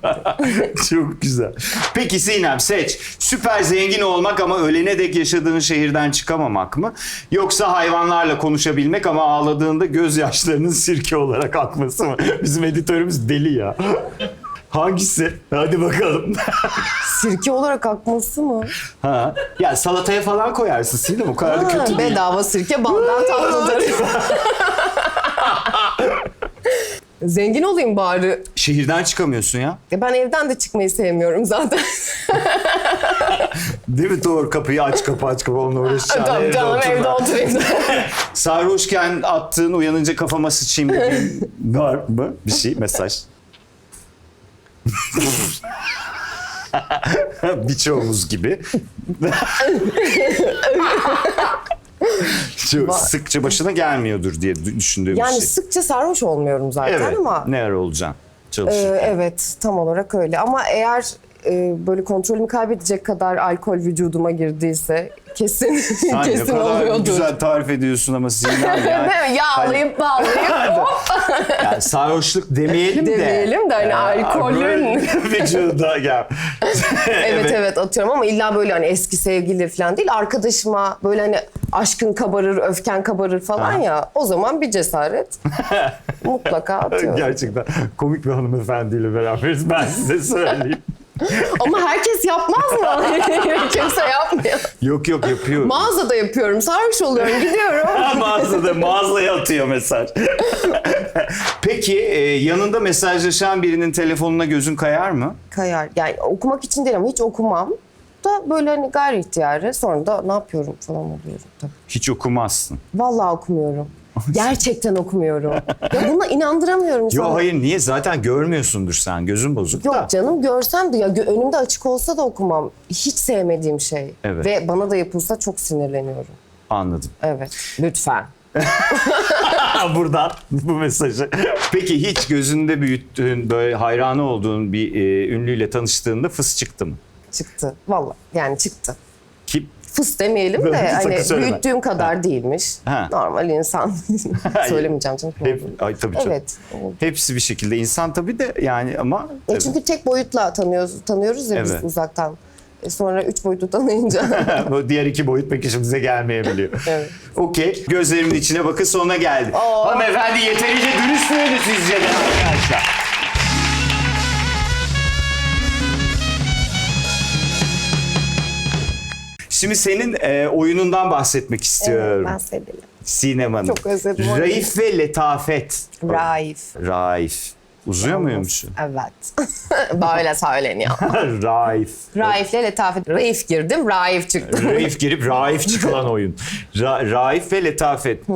Çok güzel. Peki Sinem, seç. Süper zengin olmak ama ölene dek yaşadığın şehirden çıkamamak mı? Yoksa hayvanlarla konuşabilmek ama ağladığında gözyaşlarının sirke olarak akması mı? Bizim editörümüz deli ya. Hangisi? Hadi bakalım.
Sirke olarak akması mı?
Ha. Ya salataya falan koyarsın Sinem, o kadar da kötü değil.
Bedava sirke baldan tatlıdır. Zengin olayım bari.
Şehirden çıkamıyorsun ya.
Ben evden de çıkmayı sevmiyorum zaten.
Değil mi? Doğru, kapıyı aç kapa onunla uğraşacaksın.
Tabii canım
oturma.
evde oturayım.
Sarhoşken attığın uyanınca kafama sıçayım dediğin var mı? Bir şey, mesaj. Birçoğumuz gibi. Şu sıkça başına gelmiyordur diye düşündüğüm bir
Yani
şey.
sıkça sarhoş olmuyorum zaten
Evet,
ama
ne ara olacaksın çalışırken.
evet tam olarak öyle. Ama eğer böyle kontrolümü kaybedecek kadar alkol vücuduma girdiyse kesin
Sen ne
kesin
kadar
oluyordur.
güzel tarif ediyorsun ama Sinem yani.
Değil mi? Yağlayıp bağlayıp
Yani sarhoşluk demeyelim de.
Demeyelim de hani alkolün.
Vücuda gel.
Evet atıyorum ama illa böyle hani eski sevgili falan değil. Arkadaşıma böyle hani aşkın kabarır, öfken kabarır falan ya. O zaman bir cesaret mutlaka atıyorum.
Gerçekten komik bir hanımefendiyle beraberiz, ben size söyleyeyim.
Ama herkes yapmaz mı? Kimse yapmıyor.
Yok yapıyor.
Mağazada yapıyorum, sarhoş oluyorum, gidiyorum.
Mağazaya atıyor mesaj. Peki yanında mesajlaşan birinin telefonuna gözün kayar mı?
Kayar. Yani okumak için değil ama hiç okumam. Da böyle hani gayri ihtiyarı sonra da ne yapıyorum falan oluyorum tabii.
Hiç okumazsın.
Vallahi okumuyorum. Gerçekten okumuyorum. Ya buna inandıramıyorum
Yo
sana.
hayır, niye? Zaten görmüyorsundur sen. Gözün bozuk da.
Yok canım, görsem de ya önümde açık olsa da okumam. Hiç sevmediğim şey.
Evet.
Ve bana da yapılsa çok sinirleniyorum.
Anladım.
Evet. Lütfen.
Buradan bu mesajı. Peki hiç gözünde büyüttüğün, böyle hayranı olduğun bir ünlüyle tanıştığında fıs çıktı mı?
Çıktı. Vallahi yani çıktı.
Kim?
Fıs demeyelim de
Sakın
hani
söyleme.
büyüttüğüm kadar değilmiş.
Ha.
Normal insan. Söylemeyeceğim canım.
Ay tabii çok.
Evet.
Hepsi bir şekilde insan tabii de yani ama. Evet.
Çünkü tek boyutla tanıyoruz ya biz
Evet.
uzaktan. Sonra 3 boyutlu tanıyınca.
Bu diğer 2 boyut pek işimize gelmeyebiliyor.
Evet.
Okey. Gözlerimin içine bakın, sonuna geldi. Hanımefendi yeterince dürüst müydü sizce de arkadaşlar? Şimdi senin oyunundan bahsetmek istiyorum.
Evet, bahsedelim.
Sinemanın.
Çok özledim onu.
Raif ve Letafet.
Raif.
Raif. Uzuyor muymuşsun?
Evet. Böyle söyleniyor.
Raif.
Raif'le Letafet. Raif girdim, Raif çıktı.
Raif girip Raif çıkılan oyun. Raif ve Letafet.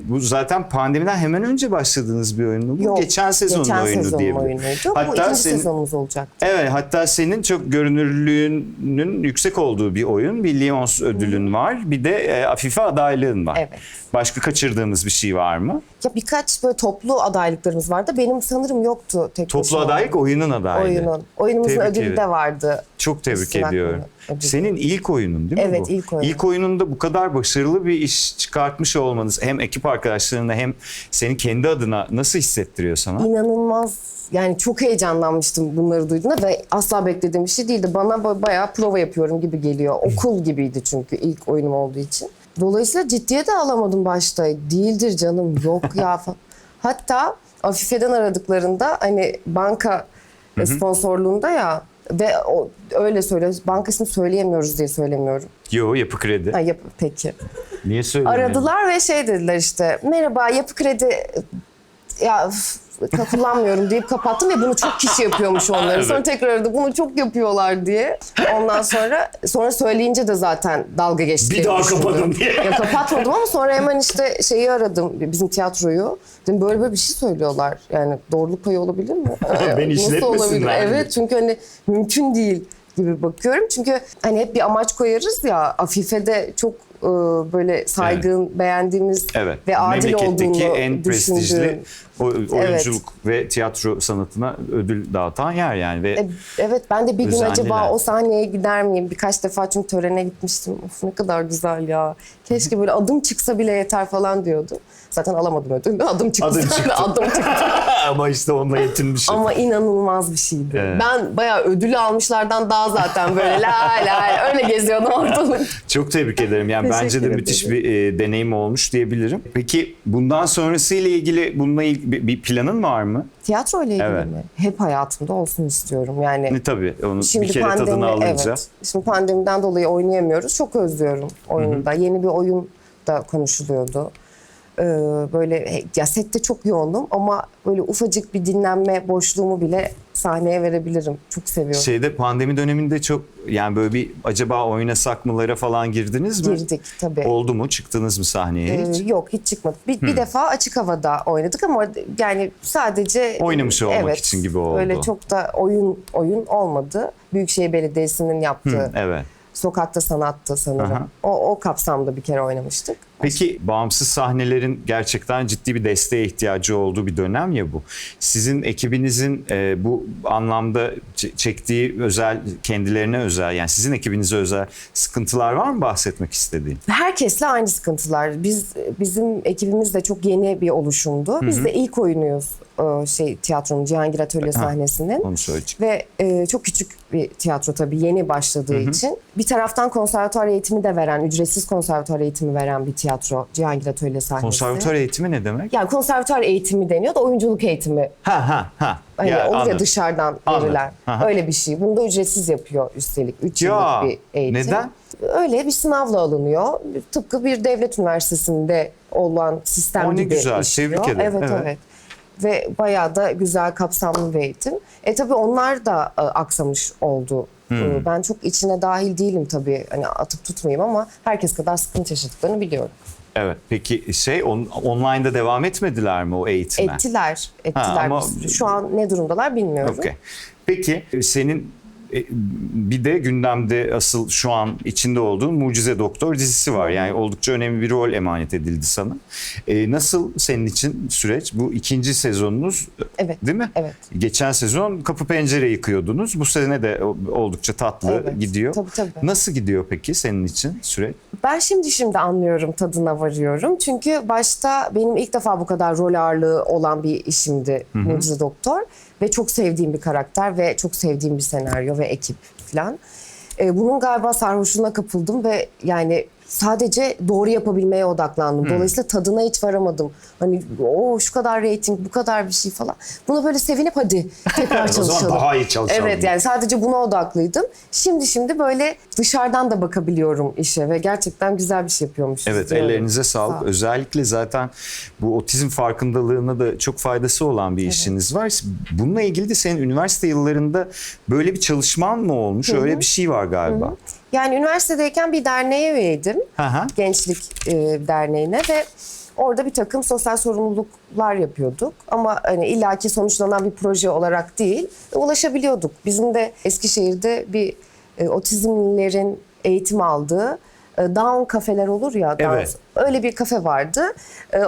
Bu zaten pandemiden hemen önce başladığınız bir oyun mu? Bu geçen sezonun oyunu
sezonun
diyebilirim.
oyunuydu. Bu ikinci sezonumuz olacak.
Evet, hatta senin çok görünürlüğünün yüksek olduğu bir oyun. Bir Lions ödülün var. Bir de Afife adaylığın var.
Evet.
Başka kaçırdığımız bir şey var mı?
Ya birkaç böyle toplu adaylıklarımız vardı. Benim sanırım yoktu tek
Toplu
başıma.
adaylık, oyunun adaylığı.
Oyunumuzun
Tebrik
ödülü
ederim.
de vardı.
Çok tebrik
Üstün
ediyorum.
hakkını ödül.
Senin ilk oyunun değil mi
Evet,
bu?
ilk oyunum.
İlk oyununda bu kadar başarılı bir iş çıkartmış olmanız hem ekip arkadaşlarına hem senin kendi adına nasıl hissettiriyor sana?
İnanılmaz. Yani çok heyecanlanmıştım bunları duyduğumda ve asla beklediğim bir şey değildi. Bana bayağı prova yapıyorum gibi geliyor. Okul gibiydi çünkü ilk oyunum olduğu için. Dolayısıyla ciddiye de alamadım başta. Değildir canım, yok ya falan. Hatta Afife'den aradıklarında hani banka sponsorluğunda ya ve öyle söylüyoruz. Bankasını söyleyemiyoruz diye söylemiyorum.
Yo, Yapı Kredi.
Ha, peki.
Niye söylemiyorsun?
Aradılar ve şey dediler işte, merhaba Yapı Kredi ya kullanmıyorum deyip kapattım ve bunu çok kişi yapıyormuş onları.
Evet.
Sonra tekrar aradı, bunu çok yapıyorlar diye. Ondan sonra söyleyince de zaten dalga geçti.
Bir daha kapadım diye.
Ya kapatmadım ama sonra hemen işte şeyi aradım, bizim tiyatroyu. Dedim böyle bir şey söylüyorlar. Yani doğruluk payı olabilir mi?
Beni
Nasıl olabilir?
işletmesinler.
Evet, çünkü hani mümkün değil gibi bakıyorum. Çünkü hani hep bir amaç koyarız ya, Afife'de çok böyle saygın, beğendiğimiz
Evet.
ve adil
Memleketteki
olduğunu
en prestijli
düşündüğüm.
oyunculuk ve tiyatro sanatına ödül dağıtan yer yani. Ve
Evet, ben de bir gün
Özenliler.
acaba o sahneye gider miyim? Birkaç defa çünkü törene gitmiştim. Of ne kadar güzel ya. Keşke böyle adım çıksa bile yeter falan diyordu. Zaten alamadım ödülü. Adım çıktı.
Adım çıktı.
Adım çıktı.
ama işte onunla yetinmişim.
Ama inanılmaz bir şeydi.
Evet.
Ben bayağı ödülü almışlardan daha zaten böyle la öyle geziyordum ortalık.
Çok tebrik ederim. Yani bence de
Teşekkür
müthiş bir deneyim olmuş diyebilirim. Peki bundan sonrasıyla ilgili, bununla ilgili bir planın var mı?
Tiyatro ile ilgili
Evet.
mi? Hep hayatımda olsun istiyorum. Yani
Tabii onu
şimdi
bir kere tadını alınca.
Evet. Şimdi pandemiden dolayı oynayamıyoruz. Çok özlüyorum oyunu da. Yeni bir oyun da konuşuluyordu. Böyle ya sette çok yoğundum ama böyle ufacık bir dinlenme boşluğumu bile sahneye verebilirim. Çok seviyorum.
Pandemi döneminde çok yani böyle bir acaba oynasak mılara falan girdiniz mi?
Girdik tabii.
Oldu mu? Çıktınız mı sahneye hiç?
Yok, hiç çıkmadık. Bir defa açık havada oynadık ama yani sadece
Oynamış olmak
evet,
için gibi oldu.
Öyle çok da oyun olmadı. Büyükşehir Belediyesi'nin yaptığı
Evet.
Sokakta Sanattı sanırım.
Aha.
O kapsamda bir kere oynamıştık.
Peki bağımsız sahnelerin gerçekten ciddi bir desteğe ihtiyacı olduğu bir dönem ya bu. Sizin ekibinizin bu anlamda çektiği özel, kendilerine özel, yani sizin ekibinize özel sıkıntılar var mı bahsetmek istediğin?
Herkesle aynı sıkıntılar. Bizim ekibimiz de çok yeni bir oluşumdu. Biz de ilk oyunuyuz tiyatronun Cihangir Atölye sahnesinin.
Onu söyleyecek.
Ve çok küçük bir tiyatro tabii yeni başladığı için. Bir taraftan konservatuar eğitimi de veren, ücretsiz konservatuar eğitimi veren bir tiyatro Cihangir Atölye sahnesi.
Konservatuar eğitimi ne demek?
Yani konservatuar eğitimi deniyor da oyunculuk eğitimi.
Ha.
Hani olur ya
anladım.
dışarıdan
Anladım.
verilen.
Aha.
Öyle bir şey. Bunu da ücretsiz yapıyor üstelik. 3
Ya,
yıllık bir eğitim.
neden?
Öyle bir sınavla alınıyor. Tıpkı bir devlet üniversitesinde olan sistem
O ne
gibi
güzel,
işliyor.
tebrik ederim.
Evet,
Evet.
evet. Ve bayağı da güzel, kapsamlı bir eğitim. Tabii onlar da aksamış oldu Ben çok içine dahil değilim tabii. Hani atıp tutmayayım ama herkes kadar sıkıntı yaşadıklarını biliyorum.
Evet. Peki online'da devam etmediler mi o eğitime?
Ettiler.
ama-
bir sürü. Şu an ne durumdalar bilmiyorum.
Okey. Peki senin bir de gündemde asıl şu an içinde olduğun Mucize Doktor dizisi var. Yani oldukça önemli bir rol emanet edildi sana. Nasıl senin için süreç? Bu ikinci sezonunuz
Evet.
değil mi?
Evet.
Geçen sezon kapı pencere yıkıyordunuz. Bu sene de oldukça tatlı
Evet.
gidiyor.
Tabii.
Nasıl gidiyor peki senin için süreç?
Ben şimdi anlıyorum, tadına varıyorum. Çünkü başta benim ilk defa bu kadar rol ağırlığı olan bir işimdi Mucize Doktor. Ve çok sevdiğim bir karakter ve çok sevdiğim bir senaryo ve ekip falan. Bunun galiba sarhoşluğuna kapıldım ve yani sadece doğru yapabilmeye odaklandım. Dolayısıyla tadına hiç varamadım. Hani şu kadar reyting, bu kadar bir şey falan. Buna böyle sevinip hadi tekrar
O zaman
çalışalım.
daha iyi çalışalım.
Evet, yani sadece buna odaklıydım. Şimdi böyle dışarıdan da bakabiliyorum işe ve gerçekten güzel bir şey yapıyormuşuz.
Evet,
diyorum.
ellerinize sağlık.
Sağ ol.
Özellikle zaten bu otizm farkındalığına da çok faydası olan bir işiniz var. Bununla ilgili de senin üniversite yıllarında böyle bir çalışman mı olmuş? Öyle bir şey var galiba.
Yani üniversitedeyken bir derneğe üyeydim.
Hı hı.
Gençlik Derneği'ne ve orada bir takım sosyal sorumluluklar yapıyorduk. Ama hani illaki sonuçlanan bir proje olarak değil, ulaşabiliyorduk. Bizim de Eskişehir'de bir otizmlilerin eğitim aldığı Down kafeler olur ya.
Evet.
Öyle bir kafe vardı.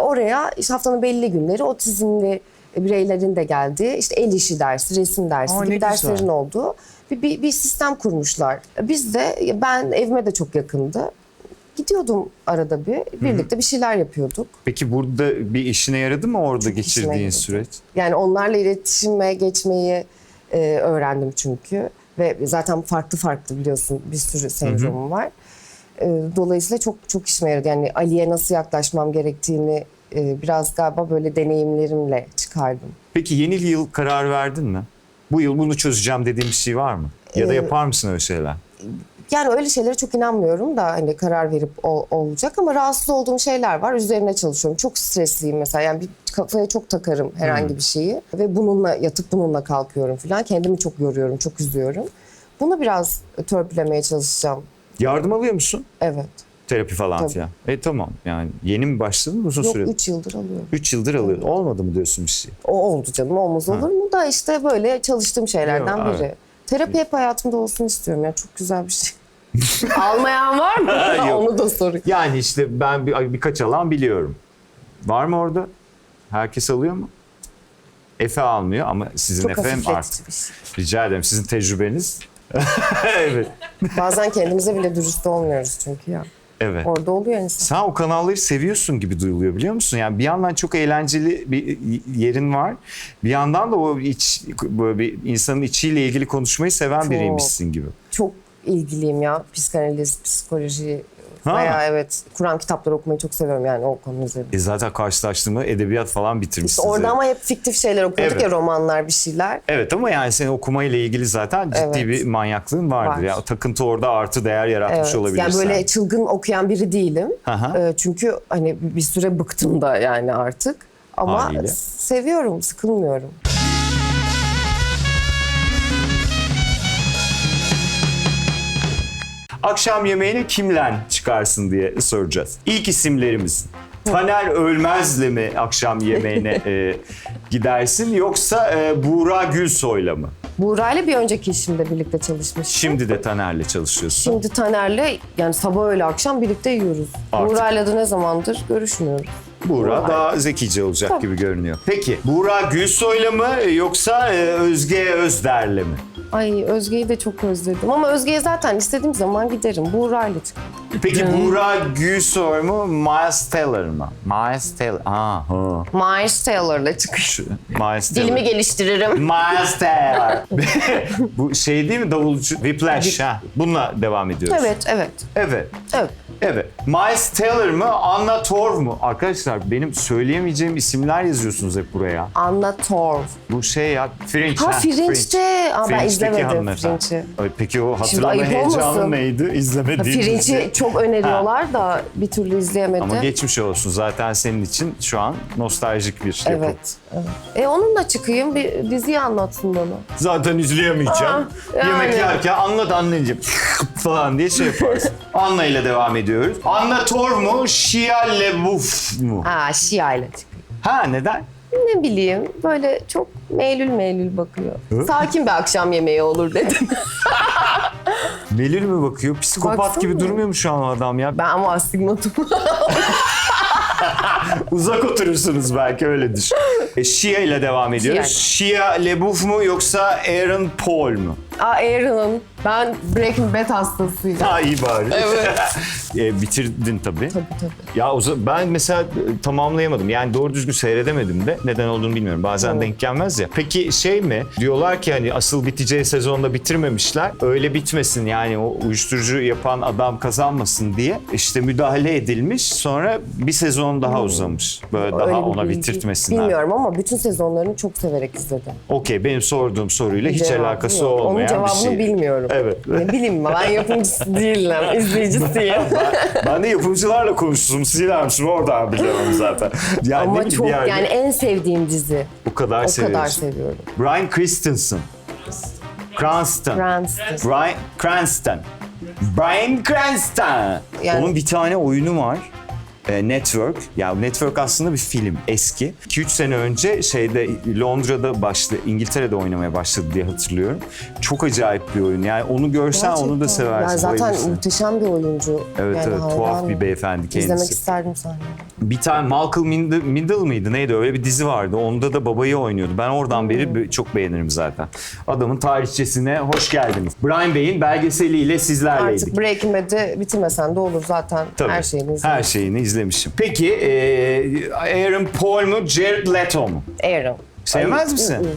Oraya işte haftanın belli günleri otizmli bireylerin de geldiği işte el işi dersi, resim dersi
Aa, ne
gibi
güzel.
derslerin olduğu bir sistem kurmuşlar. Biz de, ben evime de çok yakındı. Gidiyordum arada birlikte bir şeyler yapıyorduk.
Peki burada bir işine yaradı mı orada
işime
geçirdiğin
yaradı.
süreç?
Yani onlarla iletişime geçmeyi öğrendim çünkü. Ve zaten farklı biliyorsun bir sürü sendromum var. Dolayısıyla çok işime yaradı. Yani Ali'ye nasıl yaklaşmam gerektiğini biraz galiba böyle deneyimlerimle çıkardım.
Peki yeni yıl karar verdin mi? Bu yıl bunu çözeceğim dediğin bir şey var mı? Ya da yapar mısın öyle şeyler?
Yani öyle şeylere çok inanmıyorum da hani karar verip olacak ama rahatsız olduğum şeyler var. Üzerine çalışıyorum. Çok stresliyim mesela. Yani bir kafaya çok takarım herhangi bir şeyi ve bununla yatıp bununla kalkıyorum falan. Kendimi çok yoruyorum, çok üzüyorum. Bunu biraz törpülemeye çalışacağım.
Yardım alıyor musun?
Evet.
Terapi falan
Tabii.
filan. Tamam yani yeni mi başladın uzun
Yok,
süre?
3 yıldır alıyorum.
3 yıldır alıyor. Olmadı mı diyorsun bir şey?
O oldu canım, olmaz olur mu da işte böyle çalıştığım şeylerden
Yok,
biri.
evet.
Terapi hep hayatımda olsun istiyorum ya, çok güzel bir şey. Almayan var mı?
Yok.
Onu da sorayım.
Yani işte ben birkaç alan biliyorum. Var mı orada? Herkes alıyor mu? Efe almıyor ama sizin
Çok
Efe'm
hafifletici
artık.
bir şey.
Rica ederim sizin tecrübeniz. Evet.
Bazen kendimize bile dürüst olmuyoruz çünkü ya.
Evet.
Orada oluyor insan.
Sen o kanalları seviyorsun gibi duyuluyor biliyor musun? Yani bir yandan çok eğlenceli bir yerin var. Bir yandan da o böyle bir insanın içiyle ilgili konuşmayı seven
Çok.
biriymişsin gibi.
Çok ilgiliyim ya, psikanaliz, psikoloji.
Ha.
Bayağı evet. Kur'an kitapları okumayı çok seviyorum yani o konu üzerinde.
Zaten karşılaştığımda edebiyat falan bitirmişsin.
İşte orada
zaten.
ama hep fiktif şeyler okuyorduk
Evet.
ya, romanlar, bir şeyler.
Evet ama yani senin okumayla ilgili zaten ciddi
Evet.
bir manyaklığın vardır.
Var.
Yani o takıntı orada artı değer yaratmış
Evet.
olabilir.
Yani böyle çılgın okuyan biri değilim.
Aha.
Çünkü hani bir süre bıktım da yani artık. Ama
Haliyle.
seviyorum, sıkılmıyorum.
Akşam yemeğine kimle çıkarsın diye soracağız. İlk isimlerimiz. Taner Ölmez'le mi akşam yemeğine gidersin yoksa Buğra Gülsoy'la mı?
Buğra'yla bir önceki işimde birlikte çalışmıştım.
Şimdi de Taner'le çalışıyorsun.
Şimdi Taner'le yani sabah öğle akşam birlikte yiyoruz.
Artık.
Buğra'yla da ne zamandır görüşmüyoruz.
Buğra daha zekice olacak
Tabii.
gibi görünüyor. Peki Buğra Gülsoy'la mı yoksa Özge Özder'le mi?
Ay, Özge'yi de çok özledim ama Özge'ye zaten istediğim zaman giderim. Buğra'yla çıkarım.
Peki Buğra Gülsoy mu Miles Teller mı? Miles Teller.
Miles Taylor'la çıkış.
Miles Teller.
Dilimi geliştiririm.
Miles Teller. Bu şey değil mi davulcu? Whiplash. Ha. Bununla devam ediyoruz.
Evet.
Evet.
Evet.
Evet. Miles Teller mı, Anna Torv mu? Arkadaşlar benim söyleyemeyeceğim isimler yazıyorsunuz hep buraya.
Anna Torv.
Bu şey ya, Fringe.
Ha Fringe'de. Aa, ben
Fringe'deki
izlemedim
hanımefendi.
Fringe'i.
Ay, peki o hatırlama
ayıp
heyecanı
olmasın.
neydi? İzlemediğim
Fringe'i
dizi.
çok öneriyorlar da bir türlü izleyemedim.
Ama geçmiş olsun. Zaten senin için şu an nostaljik bir yapım.
Evet. Onunla çıkayım, bir diziyi anlatsın bana.
Zaten izleyemeyeceğim.
yani.
Yemek yerken anlat anneciğim falan diye şey yaparsın. Anna ile devam ediyoruz. Anna Torv mu, Shia LaBeouf mu?
Ha, Şia ile çıkayım.
Ha, neden?
Ne bileyim, böyle çok meylül bakıyor. Sakin bir akşam yemeği olur dedim.
Melül mü bakıyor? Psikopat
Baksana.
gibi durmuyor mu şu an o adam ya?
Ben ama astigmatım.
Uzak oturursunuz belki, öyle düşün. Shia ile devam ediyoruz. Shia LaBeouf mu yoksa Aaron Paul mu?
Aaron'ın. Ben Breaking Bad hastasıyım.
Ha, iyi bari.
Evet.
Bitirdin tabii.
Tabii.
Ya ben mesela tamamlayamadım. Yani doğru düzgün seyredemedim de. Neden olduğunu bilmiyorum. Bazen denk gelmez ya. Peki şey mi? Diyorlar ki hani asıl biteceği sezonda bitirmemişler. Öyle bitmesin, yani o uyuşturucu yapan adam kazanmasın diye. İşte müdahale edilmiş. Sonra bir sezon daha uzamış. Böyle daha
Öyle bir
ona
bilgi
bitirtmesinler.
Bilmiyorum ama bütün sezonlarını çok severek izledim.
Okey, benim sorduğum soruyla hiç
Cevabı
alakası
yok.
olmayan
Onun
bir
cevabını
şey.
bilmiyorum.
Evet.
Ne bileyim ben yapımcısı değilim, izleyicisiyim.
Ben de yapımcılarla konuştum, silermişim, oradan biliyorum zaten. Yani ne
Ama
bileyim,
çok
bir yerde
yani en sevdiğim dizi.
o kadar
O kadar
seviyorsun.
seviyorum.
Bryan Cranston. Cranston.
Cranston.
Bryan Cranston. Bryan Cranston.
Yani-
Onun bir tane oyunu var. Network. Ya Network aslında bir film, eski. 2-3 sene önce Londra'da İngiltere'de oynamaya başladı diye hatırlıyorum. Çok acayip bir oyun. Yani onu görsen onu da
Gerçekten.
seversin.
Ya zaten
bayılırsın.
muhteşem bir oyuncu.
Evet,
yani
evet, tuhaf
hayranım.
bir beyefendi kendisi.
İzlemek isterdim sahneyi.
Bir tane Malcolm Middle mıydı neydi, öyle bir dizi vardı. Onda da babayı oynuyordu. Ben oradan beri çok beğenirim zaten. Adamın tarihçesine hoş geldiniz. Brian Bey'in belgeseliyle sizlerleydik.
Artık Breaking Bad'i bitirmesen de olur zaten.
Tabii,
Her şeyini izledim.
her şeyini izlemişim. Peki Aaron Paul mu, Jared Leto mu?
Aaron.
Sevmez
Ay,
misin?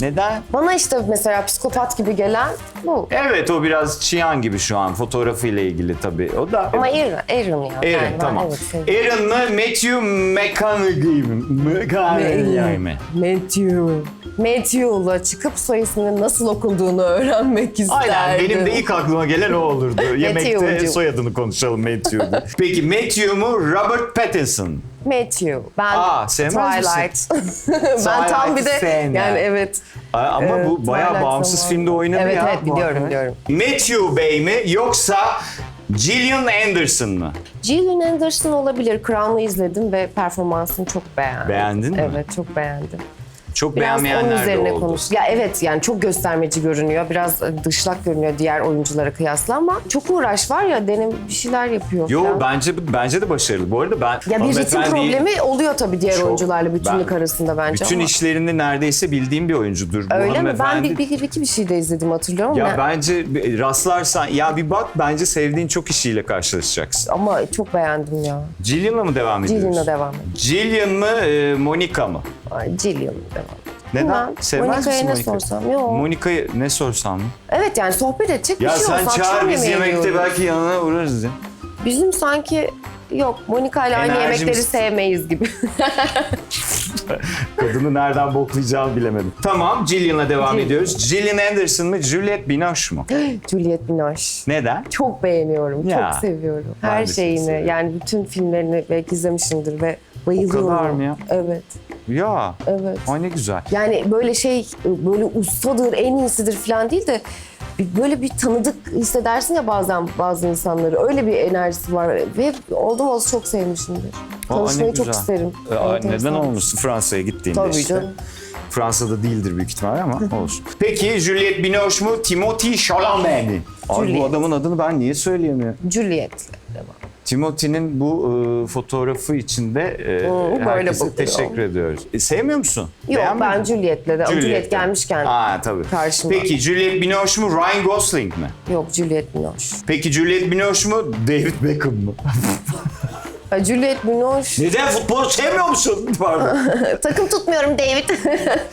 Neden?
Bana işte mesela psikopat gibi gelen bu.
Evet, o biraz Çiyan gibi şu an fotoğrafıyla ilgili tabii. O da
Ama Aaron ya.
Aaron,
Yani ben
tamam.
evet sevdim.
Aaron mı, Matthew McConaughey mi? McConaughey mi?
Matthew'la çıkıp soy isminin nasıl okunduğunu öğrenmek isterdim.
Aynen, benim de ilk aklıma gelen o olurdu. Yemekte
Matthew'cum.
soyadını konuşalım, Matthew'du. Peki Matthew mu, Robert Pattinson?
Matthew. Ben
sevmez misin?
Twilight. Ben tam bir de
sevmeyen.
yani evet.
Ama bu bayağı
Twilight
bağımsız
zamanı.
filmde oynadı
evet,
ya.
Evet
bu
biliyorum
arkadaş.
biliyorum.
Matthew Bey mi yoksa Gillian Anderson mı?
Gillian Anderson olabilir. Crown'u izledim ve performansını çok beğendim.
Beğendin mi?
Evet çok beğendim.
Çok
Biraz onun
beğenmeyenler de
üzerine
oldu.
konuş. Ya evet yani çok göstermeci görünüyor. Biraz dışlak görünüyor diğer oyunculara kıyasla ama çok uğraş var ya, bir şeyler yapıyor
Yo,
falan.
bence de başarılı. Bu arada ben
Ya bir ritim
hanımefendiyi-
problemi oluyor tabii diğer
Çok.
oyuncularla bütünlük
Ben-
arasında bence
bütün
ama.
işlerini neredeyse bildiğim bir oyuncudur. Bu
Öyle mi? Ben
hanımefendi.
bir şey de izledim hatırlıyorum
Ya
ya.
bence rastlarsan, ya bir bak, bence sevdiğin çok işiyle karşılaşacaksın.
Ama çok beğendim ya.
Gillian'la mı devam ediyoruz?
Gillian'la devam et.
Gillian mı, Monica mı?
Ay, Gillian'la devam et.
Neden?
Bilmem.
Sevmez
Monica'ya
misin
ne
Monica'yı?
sorsam? Yok.
Monica'yı ne sorsam mı?
Evet yani sohbet edecek bir
Ya
şey
sen
olsa
çağır,
akşam
biz
yemeği
yemekte
yiyoruz.
belki yanına uğrarız ya.
Bizim sanki yok Monica ile aynı
Enerjimiz-
yemekleri sevmeyiz gibi.
Kadını nereden boklayacağımı bilemedim. Tamam, Gillian'la devam
Gillian.
ediyoruz. Gillian Anderson mı, Juliette Binoche mu?
Juliette Binoche.
Neden?
Çok beğeniyorum,
Ya.
çok seviyorum.
Ben
Her
de çok
şeyini
seviyorum.
yani bütün filmlerini belki izlemişimdir ve bayılıyorum.
O kadar mı ya?
Evet,
Ya,
evet.
ay ne güzel.
Yani böyle ustadır, en iyisidir falan değil de böyle bir tanıdık hissedersin ya bazen bazı insanları. Öyle bir enerjisi var ve oldum olası çok sevmişimdir.
Aa, ne
Tanışmayı çok
güzel.
isterim. Evet,
Neden
evet.
olmasın, Fransa'ya gittiğinde
Tabii
işte.
canım.
Fransa'da değildir büyük ihtimalle ama olsun. Peki Juliette Binoche mu, Timothée Chalamet mi? Abi bu
Juliette.
adamın adını ben niye söyleyemiyorum?
Juliette'le devam.
Timothy'nin bu fotoğrafı içinde
böyle
herkese
bakıyor.
teşekkür ediyoruz. Sevmiyor musun?
Yok
Beğenmedin
ben
mi?
Juliette'le de. Juliet gelmişken.
Tabii.
karşıma.
Peki Juliette Binoche mu, Ryan Gosling mi?
Yok Juliette Binoche.
Peki Juliette Binoche mu, David Beckham mı?
Juliette Binoche.
Neden futbol sevmiyor musun? Pardon.
Takım tutmuyorum David.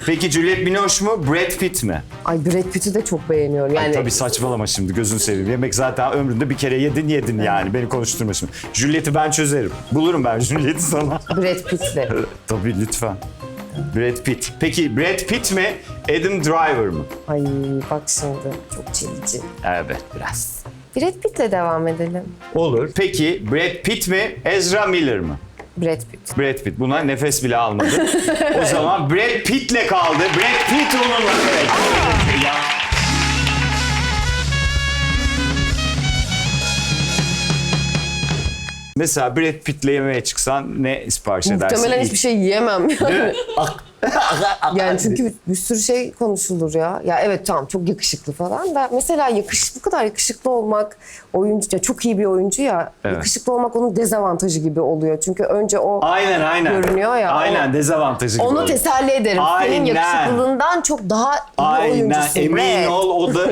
Peki Juliette Binoche mu, Brad Pitt mi?
Ay Brad Pitt'i de çok beğeniyorum. Yani
Tabii saçmalama şimdi, gözünü seveyim. Yemek zaten ömründe bir kere yedin yani, beni konuşturma şimdi. Juliette'i ben çözerim. Bulurum ben Juliette'i sana.
Brad Pitt'le.
Tabii lütfen. Brad Pitt. Peki Brad Pitt mi, Adam Driver mı?
Ay bak şimdi çok çilici.
Evet biraz.
Brad Pitt'le devam edelim.
Olur. Peki Brad Pitt mi, Ezra Miller mı?
Brad Pitt.
Brad Pitt. Buna nefes bile almadı. O zaman Brad Pitt'le kaldı. Brad Pitt onunla. Evet. Ya. Mesela Brad Pitt'le yemeğe çıksan ne sipariş edersin?
Muhtemelen hiçbir şey yiyemem yani.
Değil mi?
Yani çünkü bir sürü şey konuşulur ya. Ya evet tamam çok yakışıklı falan da mesela bu kadar yakışıklı olmak oyuncu ya çok iyi bir oyuncu ya.
Evet.
Yakışıklı olmak onun dezavantajı gibi oluyor. Çünkü önce o
Aynen.
görünüyor ya.
Aynen dezavantajı gibi
onu
oluyor.
teselli ederim.
Aynen.
Senin yakışıklılığından çok daha iyi oyuncusun.
Emin
Brad.
ol, o da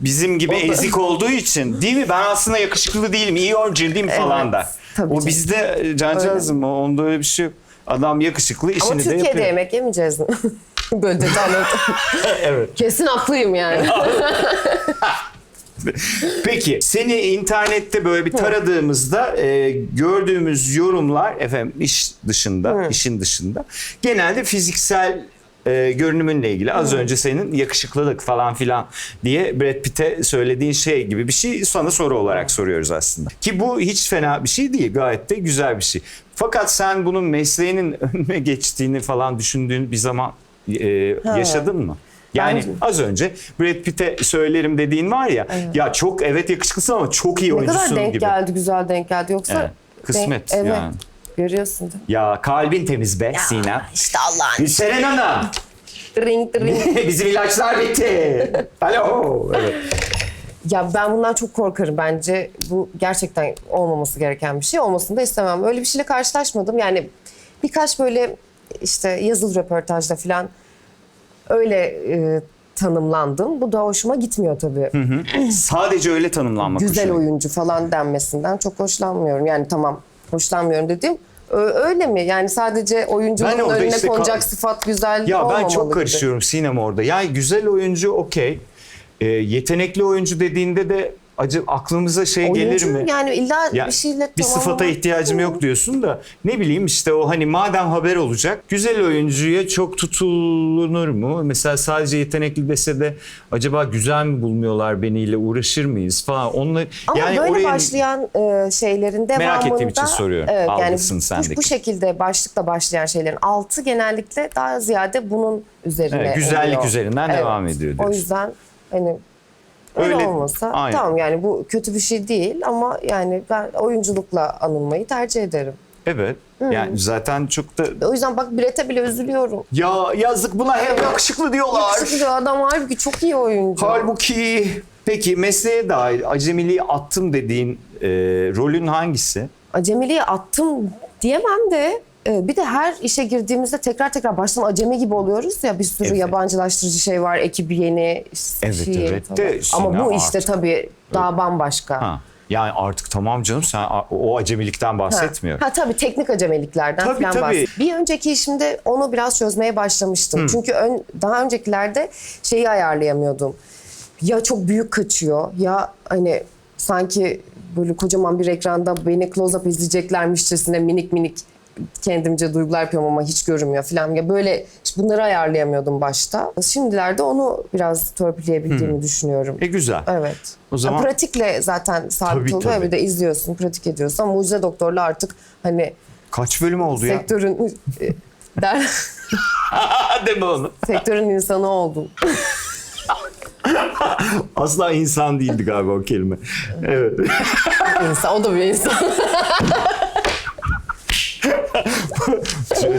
bizim gibi
O da-
ezik olduğu için değil mi? Ben aslında yakışıklı değilim, iyi oyuncu değil mi falan da.
tabii
O
canım.
bizde cancağızım, onda öyle bir şey yok. Adam yakışıklı, işini
Ama
de
Türkiye'de
yapıyor.
yemek yemeyeceğiz mi? Böyle detaylı.
Evet.
Kesin haklıyım yani.
Peki seni internette böyle bir taradığımızda gördüğümüz yorumlar efendim işin dışında genelde fiziksel görünümünle ilgili. Az önce senin yakışıklılık falan filan diye Brad Pitt'e söylediğin şey gibi bir şey sana soru olarak soruyoruz aslında. Ki bu hiç fena bir şey değil, gayet de güzel bir şey. Fakat sen bunun mesleğinin önüne geçtiğini falan düşündüğün bir zaman yaşadın mı? Yani
Bence-
az önce Brad Pitt'e söylerim dediğin var ya, ya çok evet yakışıklısın ama çok iyi
Ne
oyuncusun
kadar denk
gibi.
geldi, güzel denk geldi. Yoksa
Evet, kısmet
evet.
yani.
Görüyorsun değil mi?
Ya kalbin temiz be Sinem.
İşte Allah'ın
Seren Hanım,
ring ring.
bizim ilaçlar bitti. Alo. Evet.
Ya ben bundan çok korkarım. Bence bu gerçekten olmaması gereken bir şey. Olmasını da istemem. Öyle bir şeyle karşılaşmadım. Yani birkaç böyle işte yazılı röportajda falan öyle tanımlandım. Bu da hoşuma gitmiyor tabii.
Sadece öyle tanımlanmak
Güzel
hoşuna-
oyuncu falan denmesinden çok hoşlanmıyorum. Yani tamam hoşlanmıyorum dediğim öyle mi? Yani sadece
Ben
oyuncunun
orada
önüne
işte
konacak sıfat güzel
Ya
olmamalı
ben çok
gibi.
karışıyorum Sinem orada. Yani güzel oyuncu okey. Yetenekli oyuncu dediğinde de aklımıza şey gelir
Oyuncu
mi?
yani illa
Ya,
bir şeyle
bir sıfata
tamamlamak-
ihtiyacım yok diyorsun da ne bileyim işte o hani madem haber olacak güzel oyuncuya çok tutulunur mu? Mesela sadece yetenekli dese de acaba güzel mi bulmuyorlar beniyle uğraşır mıyız falan. Onunla,
Ama
yani
böyle
oraya
başlayan şeylerin devamında...
Merak ettiğim için soruyorum.
Evet, yani
Algısın sendeki.
bu şekilde başlıkla başlayan şeylerin altı genellikle daha ziyade bunun üzerine
Evet, güzellik
oluyor.
üzerinden devam ediyor
O
diyorsun.
yüzden hani öyle
Öyle-
olmasa
Aynen.
tamam yani bu kötü bir şey değil ama yani ben oyunculukla anılmayı tercih ederim.
Evet. Yani zaten çok da
O yüzden bak Brett'e bile üzülüyorum.
ya yazık buna hep yakışıklı diyorlar.
Yakışıklı bir adam halbuki çok iyi oyuncu.
Halbuki peki mesleğe dair acemiliği attım dediğin rolün hangisi?
Acemiliği attım diyemem de bir de her işe girdiğimizde tekrar baştan acemi gibi oluyoruz ya bir sürü
Evet.
yabancılaştırıcı şey var, ekibi yeni,
Evet,
şey
evet
falan.
de
Ama bu
Sinem
işte
artık-
tabii daha bambaşka.
Ha. Yani artık tamam canım sen o acemilikten bahsetmiyorum.
Ha tabii teknik acemiliklerden
Tabii,
falan
tabii.
bahsediyorum. Bir önceki işimde onu biraz çözmeye başlamıştım. Çünkü daha öncekilerde şeyi ayarlayamıyordum. Ya çok büyük kaçıyor ya hani sanki böyle kocaman bir ekranda beni close-up izleyeceklermişçesine minik kendimce duygular yapıyorum ama hiç görünmüyor falan. Ya böyle işte bunları ayarlayamıyordum başta. Şimdilerde onu biraz törpüleyebildiğimi düşünüyorum.
Güzel.
Evet.
O zaman-
Pratikle zaten sabit
Tabii,
oluyor.
tabii.
Bir de izliyorsun, pratik ediyorsun. Ama Mucize Doktor'la artık hani
Kaç bölüm oldu ya?
sektörün
Deme onu.
sektörün insanı oldum.
Asla insan değildi galiba o kelime. Evet.
İnsan, o da bir insan.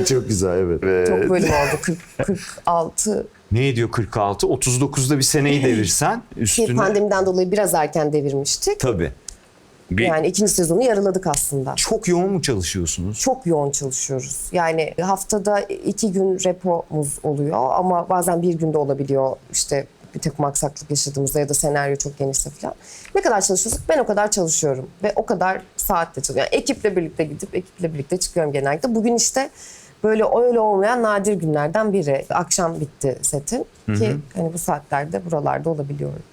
Çok güzel evet.
Çok bölüm oldu. 46.
Ne ediyor 46? 39'da bir seneyi devirsen
Ki
üstüne.
pandemiden dolayı biraz erken devirmiştik.
Tabii.
Yani ikinci sezonu yarıladık aslında.
Çok yoğun mu çalışıyorsunuz?
Çok yoğun çalışıyoruz. Yani haftada 2 gün repomuz oluyor ama bazen bir günde olabiliyor. İşte bir takım aksaklık yaşadığımızda ya da senaryo çok genişse falan. Ne kadar çalışıyorsak ben o kadar çalışıyorum. Ve o kadar saatte çalışıyorum. Yani ekiple birlikte gidip ekiple birlikte çıkıyorum genellikle. Bugün işte böyle öyle olmayan nadir günlerden biri. Akşam bitti setin ki hani bu saatlerde buralarda olabiliyorum.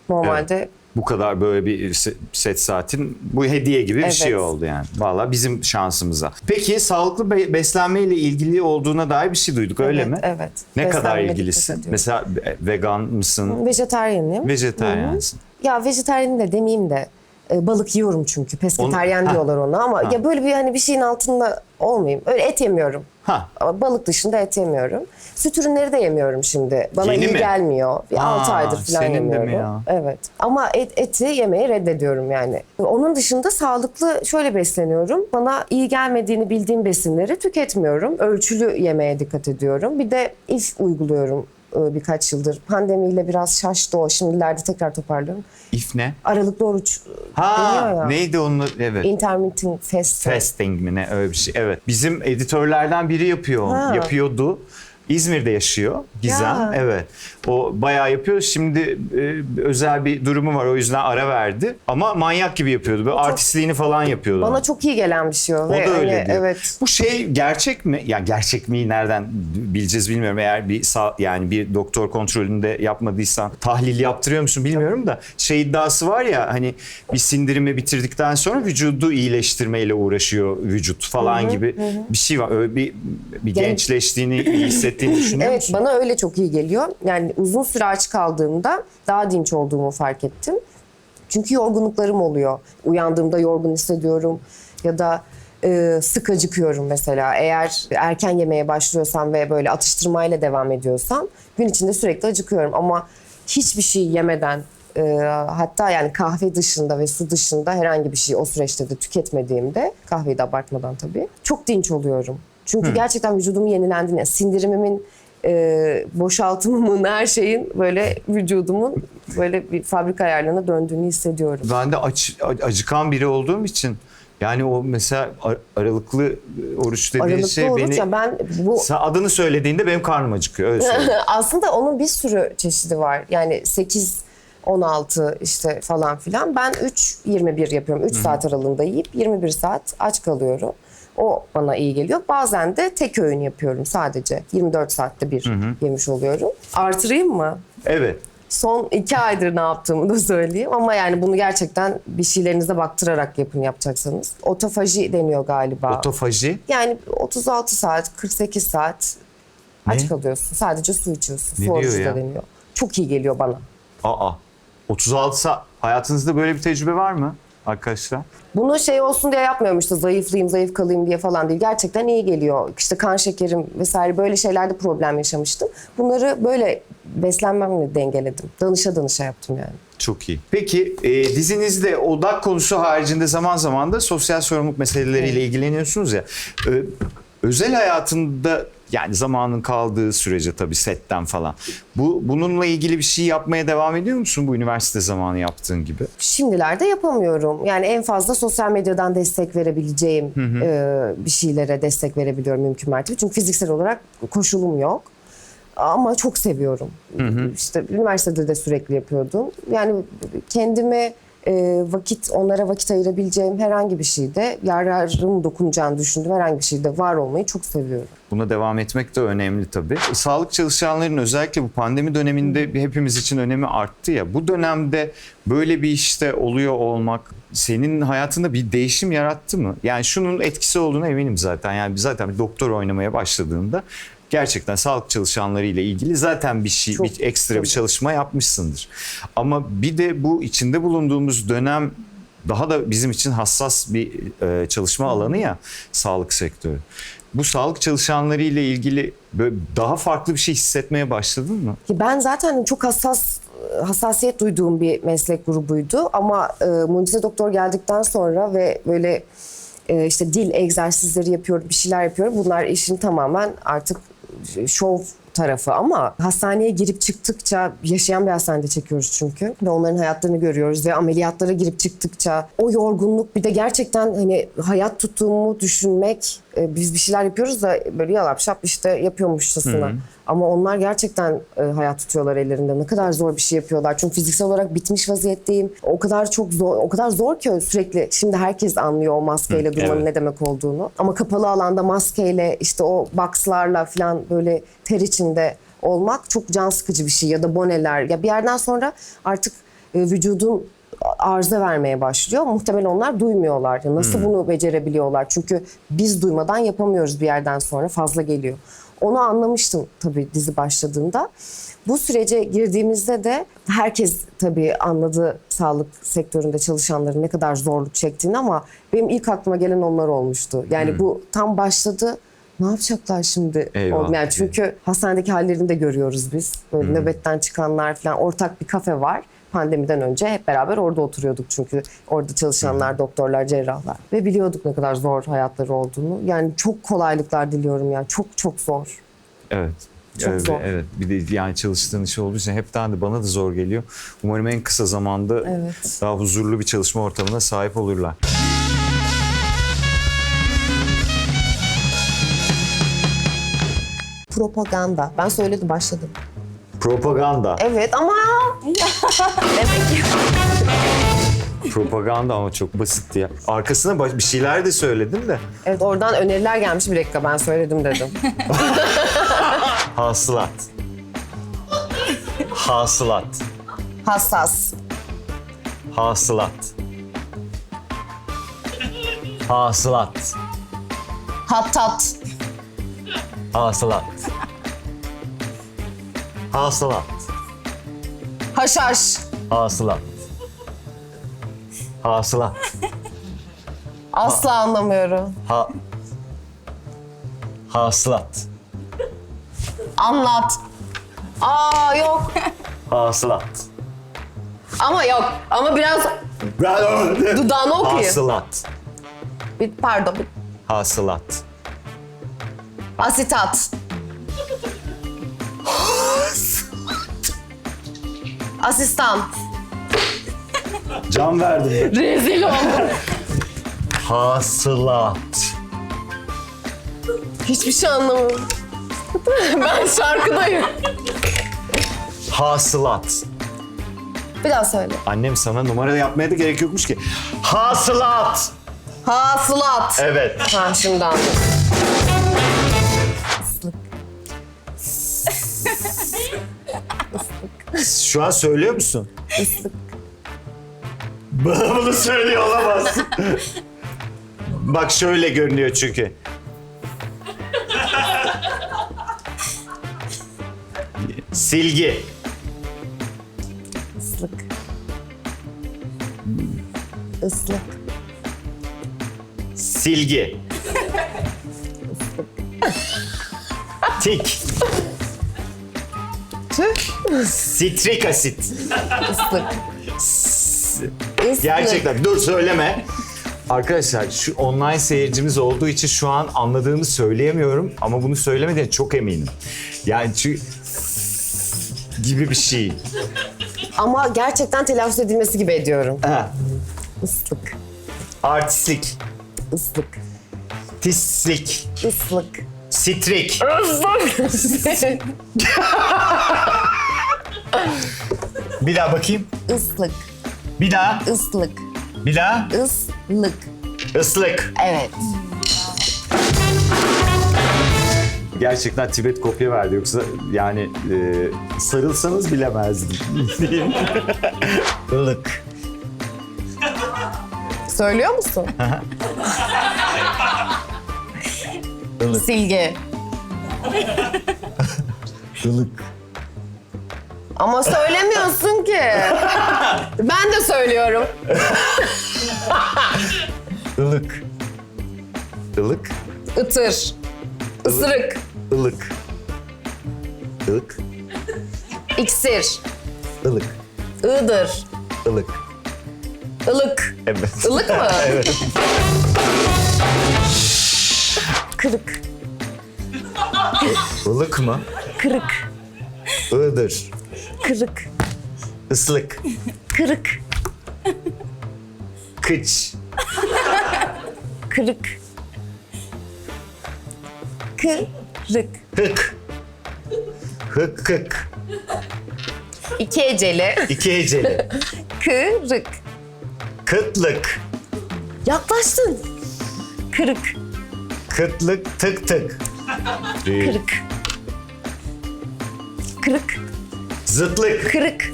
Normalde
Bu kadar böyle bir set saatin bu hediye gibi bir şey
Evet.
oldu yani. Vallahi bizim şansımıza. Peki sağlıklı beslenmeyle ilgili olduğuna dair bir şey duyduk öyle mi?
Evet.
Ne kadar
Beslenmeye dikkat
ilgilisin?
ediyorum.
Mesela vegan mısın?
Vejetaryenim.
Vejetaryensin.
Ya vejetaryenim de demeyeyim de balık yiyorum çünkü. Pesketaryen
Ha.
diyorlar ona ama ya böyle bir hani bir şeyin altında olmayayım. Öyle et yemiyorum.
Ha.
Ama balık dışında et yemiyorum. Süt ürünleri de yemiyorum şimdi. Bana
Yeni
iyi
mi?
gelmiyor. Bir 6
Aa,
aydır falan
senin de mi
yemiyorum.
ya?
Evet. Ama eti yemeyi reddediyorum yani. Onun dışında sağlıklı şöyle besleniyorum. Bana iyi gelmediğini bildiğim besinleri tüketmiyorum. Ölçülü yemeye dikkat ediyorum. Bir de if uyguluyorum birkaç yıldır. Pandemiyle biraz şaştı o. Şimdilerde tekrar toparlıyorum.
İf ne?
Aralıklı oruç
Ha,
deniyor ya.
neydi onun? Evet.
Intermittent fasting.
Fasting mi ne öyle bir şey. Evet. Bizim editörlerden biri yapıyor onu.
Ha.
Yapıyordu. İzmir'de yaşıyor Gizem.
Ya.
Evet. O bayağı yapıyor. Şimdi özel bir durumu var. O yüzden ara verdi. Ama manyak gibi yapıyordu. Böyle artistliğini falan yapıyordu.
Bana çok iyi gelen bir şey o.
O da öyle diyor.
Evet.
Bu şey gerçek mi? Yani gerçek mi nereden bileceğiz bilmiyorum. Eğer yani bir doktor kontrolünde yapmadıysan tahlil yaptırıyor musun bilmiyorum da şey iddiası var ya hani bir sindirimi bitirdikten sonra vücudu iyileştirmeyle uğraşıyor vücut falan gibi bir şey var. Öyle bir gençleştiğini iyi hissettiğini düşünüyor
Evet
musun?
bana öyle çok iyi geliyor. Yani uzun süre aç kaldığımda daha dinç olduğumu fark ettim. Çünkü yorgunluklarım oluyor. Uyandığımda yorgun hissediyorum ya da sık acıkıyorum mesela. Eğer erken yemeye başlıyorsam ve böyle atıştırmayla devam ediyorsam gün içinde sürekli acıkıyorum. Ama hiçbir şey yemeden hatta yani kahve dışında ve su dışında herhangi bir şey o süreçte de tüketmediğimde kahveyi de abartmadan tabii çok dinç oluyorum. Çünkü gerçekten vücudumun yenilendiğini, sindirimimin, boşaltımımın, her şeyin böyle vücudumun böyle bir fabrika ayarlarına döndüğünü hissediyorum.
Ben de acıkan biri olduğum için yani o mesela aralıklı oruç dediğin
Aralıklı
şey
oruç
beni...
ya ben bu
Sen adını söylediğinde benim karnım acıkıyor. Öyle söyleyeyim.
aslında onun bir sürü çeşidi var. Yani 8 16 işte falan filan. Ben 3-21 yapıyorum. 3 saat aralığında yiyip 21 saat aç kalıyorum. O bana iyi geliyor. Bazen de tek öğün yapıyorum sadece. 24 saatte bir yemiş oluyorum. Artırayım mı?
Evet.
Son 2 aydır ne yaptığımı da söyleyeyim. Ama yani bunu gerçekten bir şeylerinize baktırarak yapın yapacaksanız. Otofaji deniyor galiba.
Otofaji.
Yani 36 saat, 48 saat aç
Ne?
kalıyorsun. Sadece su içiyorsun.
Ne
Su orucu
diyor ya?
da deniyor. Çok iyi geliyor bana.
Aa. 36 saat. Hayatınızda böyle bir tecrübe var mı arkadaşlar?
Bunu şey olsun diye yapmıyorum işte zayıflayayım, zayıf kalayım diye falan değil. Gerçekten iyi geliyor. İşte kan şekerim vesaire böyle şeylerde problem yaşamıştım. Bunları böyle beslenmemle dengeledim. Danışa yaptım yani.
Çok iyi. Peki dizinizde odak konusu haricinde zaman zaman da sosyal sorumluluk meseleleriyle ilgileniyorsunuz ya. Özel hayatında yani zamanın kaldığı sürece tabii setten falan. Bununla ilgili bir şey yapmaya devam ediyor musun bu üniversite zamanı yaptığın gibi?
Şimdilerde yapamıyorum. Yani en fazla sosyal medyadan destek verebileceğim bir şeylere destek verebiliyorum mümkün mertebe. Çünkü fiziksel olarak koşulum yok. Ama çok seviyorum. İşte üniversitede de sürekli yapıyordum. Yani kendime onlara vakit ayırabileceğim herhangi bir şeyde yararım dokunacağını düşündüğüm herhangi bir şeyde var olmayı çok seviyorum.
Buna devam etmek de önemli tabii. Sağlık çalışanlarının özellikle bu pandemi döneminde hepimiz için önemi arttı ya. Bu dönemde böyle bir işte oluyor olmak senin hayatında bir değişim yarattı mı? Yani şunun etkisi olduğuna eminim zaten. Yani zaten bir doktor oynamaya başladığında gerçekten sağlık çalışanları ile ilgili zaten bir ekstra bir çalışma yapmışsındır. Ama bir de bu içinde bulunduğumuz dönem daha da bizim için hassas bir çalışma alanı ya sağlık sektörü. Bu sağlık çalışanları ile ilgili böyle daha farklı bir şey hissetmeye başladın mı?
Ben zaten çok hassasiyet duyduğum bir meslek grubuydu ama mucize doktor geldikten sonra ve böyle işte dil egzersizleri yapıyorum, bir şeyler yapıyorum. Bunlar işin tamamen artık şov tarafı ama hastaneye girip çıktıkça yaşayan bir hastanede çekiyoruz çünkü ve onların hayatlarını görüyoruz ve ameliyatlara girip çıktıkça o yorgunluk bir de gerçekten hani hayat tuttuğumu düşünmek biz bir şeyler yapıyoruz da böyle yalap şap işte yapıyormuşçasına. Ama onlar gerçekten hayat tutuyorlar ellerinde. Ne kadar zor bir şey yapıyorlar. Çünkü fiziksel olarak bitmiş vaziyetteyim. O kadar çok zor, o kadar zor ki sürekli. Şimdi herkes anlıyor o maskeyle durmanın
evet.
ne demek olduğunu. Ama kapalı alanda maskeyle işte o boxlarla falan böyle ter içinde olmak çok can sıkıcı bir şey. Ya da boneler. Ya bir yerden sonra artık vücudun arıza vermeye başlıyor. Muhtemelen onlar duymuyorlar. Ya nasıl bunu becerebiliyorlar? Çünkü biz duymadan yapamıyoruz bir yerden sonra. Fazla geliyor. Onu anlamıştım tabii dizi başladığında. Bu sürece girdiğimizde de herkes tabii anladı sağlık sektöründe çalışanların ne kadar zorluk çektiğini ama benim ilk aklıma gelen onlar olmuştu. Yani bu tam başladı. Ne yapacaklar şimdi?
Eyvah.
Yani çünkü hastanedeki hallerini de görüyoruz biz. Böyle nöbetten çıkanlar falan. Ortak bir kafe var. Pandemiden önce hep beraber orada oturuyorduk çünkü orada çalışanlar, doktorlar, cerrahlar. Ve biliyorduk ne kadar zor hayatları olduğunu. Yani çok kolaylıklar diliyorum yani. Çok çok zor.
Evet.
Çok
evet,
zor.
evet. Bir de yani çalıştığın iş olduğu için hepten de bana da zor geliyor. Umarım en kısa zamanda
Evet.
daha huzurlu bir çalışma ortamına sahip olurlar.
Propaganda. Ben söyledim, başladım.
Propaganda.
Evet ama... Demek ki...
Propaganda ama çok basitti ya. Arkasına bir şeyler de söyledin de.
Evet, oradan öneriler gelmiş. Bir dakika, ben söyledim dedim.
Hasılat. Hasılat.
Hassas.
Hasılat. Hasılat.
Hattat.
Hasılat. Hasılat.
Haşhaş.
Hasılat. Hasılat.
Asla anlamıyorum.
Hasılat.
Anlat. Aa yok.
Hasılat.
Ama yok. Ama biraz dudağını okuyun.
Hasılat.
Pardon.
Hasılat.
Asitat. Asistan.
Can verdim.
Rezil oldum.
Hasılat.
Hiçbir şey anlamadım. Ben şarkıdayım.
Hasılat.
Bir daha söyle.
Annem sana numara yapmaya da gerek yokmuş ki. Hasılat.
Hasılat.
Evet.
Ha, şimdi anladım.
Şu an söylüyor musun?
Islık.
Bana bunu söylüyor olamazsın. Bak şöyle görünüyor çünkü. Silgi.
Islık. Islık.
Silgi. Tik.
Tüh.
Sitrik asit.
Islık. Islık.
Gerçekten dur söyleme. Arkadaşlar şu online seyircimiz olduğu için şu an anladığımı söyleyemiyorum ama bunu söylemediğine çok eminim. Yani çünkü gibi bir şey.
Ama gerçekten telaffuz edilmesi gibi ediyorum.
Ha.
Islık.
Artistlik,
Islık.
tislik,
Islık.
sitrik,
Islık.
bir daha bakayım,
Islık.
bir daha,
Islık.
bir daha,
Islık.
ıslık.
Evet.
Gerçekten Tibet kopya verdi yoksa yani sarılsanız bilemezdim. Ilık.
Söylüyor musun?
Ilık.
Silgi.
Ilık.
Ama söylemiyorsun ki. Ben de söylüyorum.
Ilık. Ilık.
Itır. Isırık.
Ilık. Ilık.
İksir.
Ilık.
Iğdır.
Ilık.
Ilık.
Evet.
Ilık mı?
Evet.
Kırık.
Ilık mı?
Kırık.
Iğdır.
Kırık.
Islık.
Kırık.
Kıç.
Kırık. Kırık.
Hık. Hık kık.
2 heceli.
2 heceli.
Kırık.
Kıtlık.
Yaklaştın. Kırık.
Kıtlık tık tık. Değil.
Kırık. Kırık.
Zıtlık.
Kırık.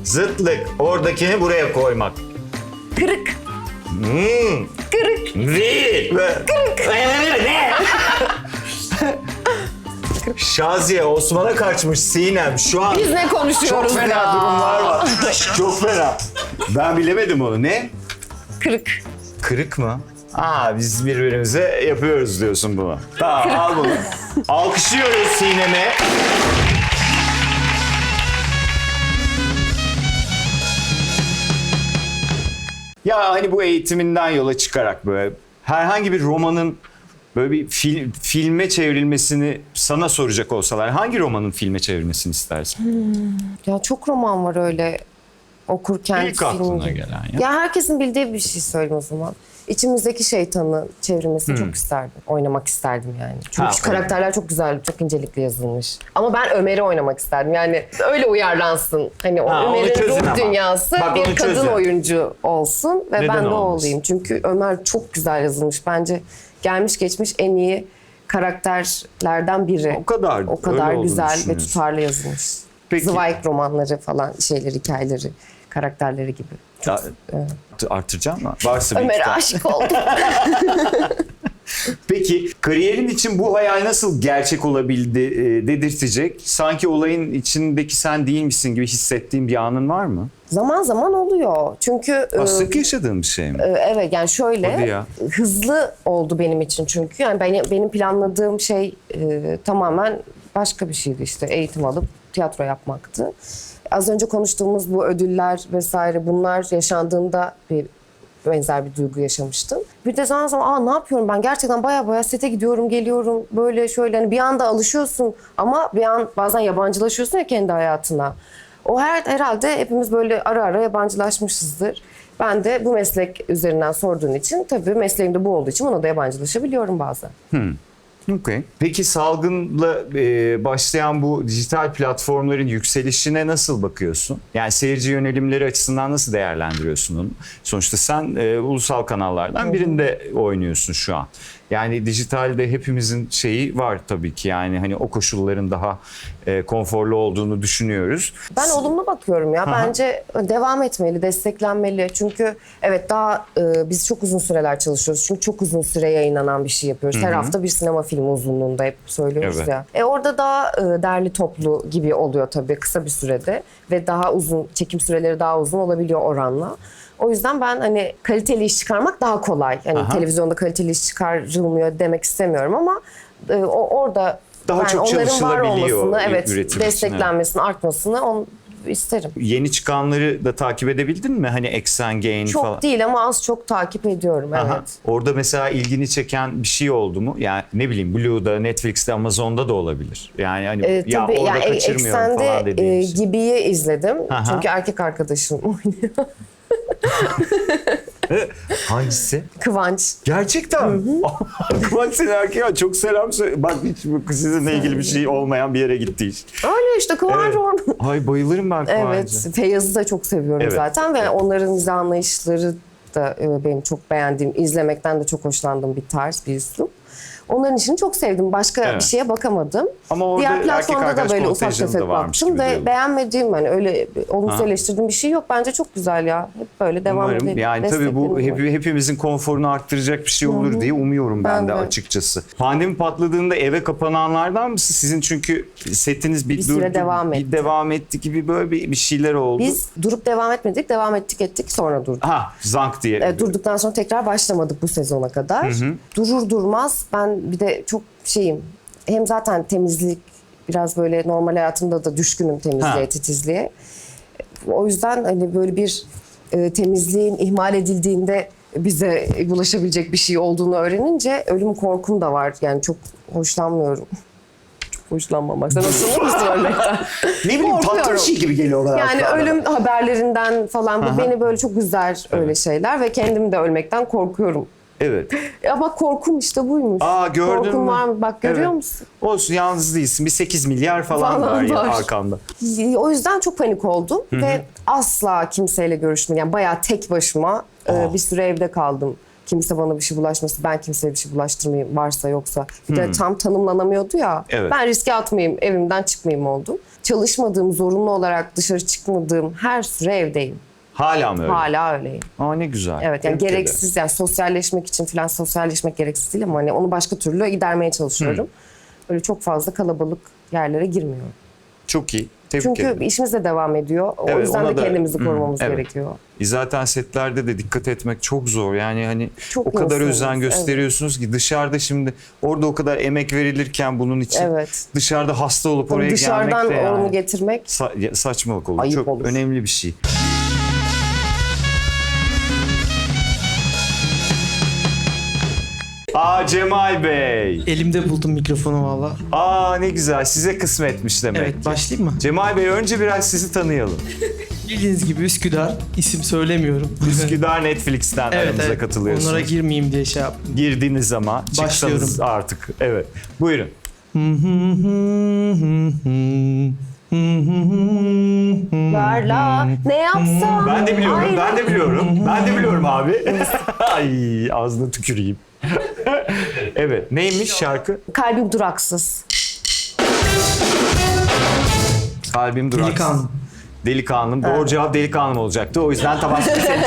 Zıtlık. Oradakini buraya koymak.
Kırık.
Hmm.
Kırık.
Değil. Ne? Şaziye Osman'a kaçmış Sinem şu an.
Biz ne konuşuyoruz
Çok fena
ya?
durumlar var. Çok fena. Ben bilemedim onu. Ne?
Kırık.
Kırık mı? Biz birbirimize yapıyoruz diyorsun bunu. Tamam al bunu. Alkışlıyoruz Sinem'e. Ya hani bu eğitiminden yola çıkarak böyle herhangi bir romanın böyle bir filme çevrilmesini sana soracak olsalar hangi romanın filme çevrilmesini istersin?
Ya çok roman var öyle okurken.
İlk aklına
film-
gelen ya.
Ya herkesin bildiği bir şey söyleyeyim o zaman. İçimizdeki şeytanı çevrilmesini çok isterdim. Oynamak isterdim yani. Çünkü
Ha,
şu karakterler çok güzel, çok incelikli yazılmış. Ama ben Ömer'i oynamak isterdim. Yani öyle uyarlansın. Hani o
Ha, onu
Ömer'in
çözün
ruh
ama.
dünyası
Bak,
bir
onu
kadın
çözün.
oyuncu olsun ve
Neden
ben de o
olmasın?
olayım. Çünkü Ömer çok güzel yazılmış. Bence gelmiş geçmiş en iyi karakterlerden biri.
O kadar.
O kadar
öyle olduğunu
güzel ve
düşünüyorsun.
tutarlı yazılmış.
Peki.
Zweig romanları falan şeyleri, hikayeleri, karakterleri gibi.
Ya, artıracağım mı? Varsa bir
Ömer'e
kitap.
aşık oldum.
Peki kariyerin için bu hayal nasıl gerçek olabildi dedirtecek? Sanki olayın içindeki sen değil misin gibi hissettiğin bir anın var mı?
Zaman zaman oluyor. Çünkü
Sık yaşadığın bir şey mi?
evet yani şöyle
Hadi ya.
hızlı oldu benim için çünkü. Yani benim planladığım şey tamamen başka bir şeydi işte. Eğitim alıp tiyatro yapmaktı. Az önce konuştuğumuz bu ödüller vesaire bunlar yaşandığında bir benzer bir duygu yaşamıştım. Bir de zaman zaman ne yapıyorum ben gerçekten baya sete gidiyorum geliyorum böyle şöyle hani bir anda alışıyorsun ama bir an bazen yabancılaşıyorsun ya kendi hayatına. O herhalde hepimiz böyle ara ara yabancılaşmışızdır. Ben de bu meslek üzerinden sorduğun için tabii mesleğimde bu olduğu için ona da yabancılaşabiliyorum bazen.
Okay. Peki salgınla başlayan bu dijital platformların yükselişine nasıl bakıyorsun? Yani seyirci yönelimleri açısından nasıl değerlendiriyorsun onu? Sonuçta sen ulusal kanallardan birinde oynuyorsun şu an. Yani dijitalde hepimizin şeyi var tabii ki yani hani o koşulların daha konforlu olduğunu düşünüyoruz.
Ben olumlu bakıyorum ya. Bence devam etmeli, desteklenmeli. Çünkü evet daha biz çok uzun süreler çalışıyoruz. Çünkü çok uzun süre yayınlanan bir şey yapıyoruz. Her hafta bir sinema filmi uzunluğunda hep söylüyoruz
Evet.
ya. Orada daha derli toplu gibi oluyor tabii kısa bir sürede. Ve daha uzun, çekim süreleri daha uzun olabiliyor oranla. O yüzden ben hani kaliteli iş çıkarmak daha kolay. Hani televizyonda kaliteli iş çıkarılmıyor demek istemiyorum ama orada
Daha
ben
çok
onların var
çalışılabiliyor
olmasını, evet,
üretim için,
desteklenmesini, artmasını isterim.
Yeni çıkanları da takip edebildin mi? Hani Exxon Gain
Çok
falan.
değil ama az çok takip ediyorum,
Aha.
evet.
Orada mesela ilgini çeken bir şey oldu mu? Yani ne bileyim Blue'da, Netflix'te, Amazon'da da olabilir. Yani hani ya
Tabii
orada
yani
kaçırmıyorum falan
Eksen'de
dediğim şey.
Gibi'yi izledim.
Aha.
Çünkü erkek arkadaşım oynuyor.
Hangisi?
Kıvanç.
Gerçekten. Kıvanç seni erkeğe çok selam söyle. Bak hiç sizinle ilgili bir şey olmayan bir yere gitti iş.
Öyle işte Kıvanç
Evet.
orada.
Ay bayılırım ben Kıvanç'a.
Evet, Feyyaz'ı da çok seviyorum
Evet.
zaten ve onların mizah anlayışları da benim çok beğendiğim, izlemekten de çok hoşlandığım bir tarz, bir üslup. Onların işini çok sevdim. Başka
Evet.
bir şeye bakamadım.
Ama orada
Diğer
erkek
platformda da
arkadaş
böyle ufak
kontenjanı
tefek
da varmış
baktım
gibi
ve
diyorum.
beğenmediğim hani öyle olumsuz
Aha.
eleştirdiğim bir şey yok. Bence çok güzel ya. Hep böyle devam
Umarım.
edelim.
Yani tabii bu hepimizin konforunu arttıracak bir şey olur diye umuyorum ben
Ben
de
de.
açıkçası. Pandemi patladığında eve kapananlardan mısın? Sizin çünkü setiniz bir
süre
durdu,
devam etti.
bir devam etti gibi böyle bir şeyler oldu.
Biz durup devam etmedik. Devam ettik sonra durduk.
Zank diye.
Durduktan sonra tekrar başlamadık bu sezona kadar. Durur durmaz ben bir de çok hem zaten temizlik biraz böyle normal hayatımda da düşkünüm temizliğe, titizliğe. O yüzden hani böyle bir temizliğin ihmal edildiğinde bize bulaşabilecek bir şey olduğunu öğrenince ölüm korkum da var. Yani çok hoşlanmıyorum. Çok hoşlanmamak. Sen hoşlanır mısın örnekten?
Ne bileyim tatlı bir
korkuyorum.
şey gibi geliyor bana.
Yani
hatta.
ölüm haberlerinden falan bu beni böyle çok üzer öyle şeyler ve kendim de ölmekten korkuyorum.
Evet.
Ama korkum işte buymuş.
Aa, gördün
Korkum
mü?
var mı? Bak görüyor
Evet.
musun?
Olsun, yalnız değilsin. Bir 8 milyar falan var ya arkanda.
O yüzden çok panik oldum ve asla kimseyle görüşmedim. Yani bayağı tek başıma bir süre evde kaldım. Kimse bana bir şey bulaşması, ben kimseye bir şey bulaştırmayayım varsa yoksa. Bir de tam tanımlanamıyordu ya.
Evet.
Ben riske atmayayım, evimden çıkmayayım oldum. Çalışmadığım, zorunlu olarak dışarı çıkmadığım her süre evdeyim.
Hala mı öyle?
Hala öyleyim.
Aa, ne güzel.
Evet, yani
Tebrik ederim.
gereksiz, yani sosyalleşmek için falan, sosyalleşmek gereksiz değil ama hani onu başka türlü gidermeye çalışıyorum. Böyle çok fazla kalabalık yerlere girmiyorum.
Çok iyi. Tebrik
Çünkü
ederim.
işimiz de devam ediyor. O
Evet,
yüzden
ona
de
da-
kendimizi korumamız
evet.
gerekiyor.
Zaten setlerde de dikkat etmek çok zor. Yani hani
Çok
o kadar
insanız,
özen gösteriyorsunuz ki dışarıda şimdi orada o kadar emek verilirken bunun için
Evet.
dışarıda hasta olup oraya
Dışarıdan
gelmek de
onu
yani
getirmek
saçmalık olur.
Ayıp
Çok
olur.
önemli bir şey. Aa, Cemal Bey.
Elimde buldum mikrofonu valla.
Aa, ne güzel. Size kısmetmiş demek.
Evet, başlayayım mı?
Cemal Bey, önce biraz sizi tanıyalım.
Bildiğiniz gibi Üsküdar, isim söylemiyorum.
Üsküdar Netflix'ten
Evet,
aramıza
evet.
katılıyorsunuz.
Onlara girmeyeyim diye şey yaptım.
Girdiğiniz ama çıksanız
Başlıyorum.
artık. Evet. Buyurun.
varla ne yapsam.
Ben de biliyorum,
Ay,
ben de biliyorum. Ben de biliyorum abi. Ay, ağzına tüküreyim. Evet, neymiş şarkı?
Kalbim duraksız.
Kalbim duraksız.
Delikanlı.
Delikanlım. Doğru cevap delikanlım olacaktı. O yüzden tabasını seçeceğim.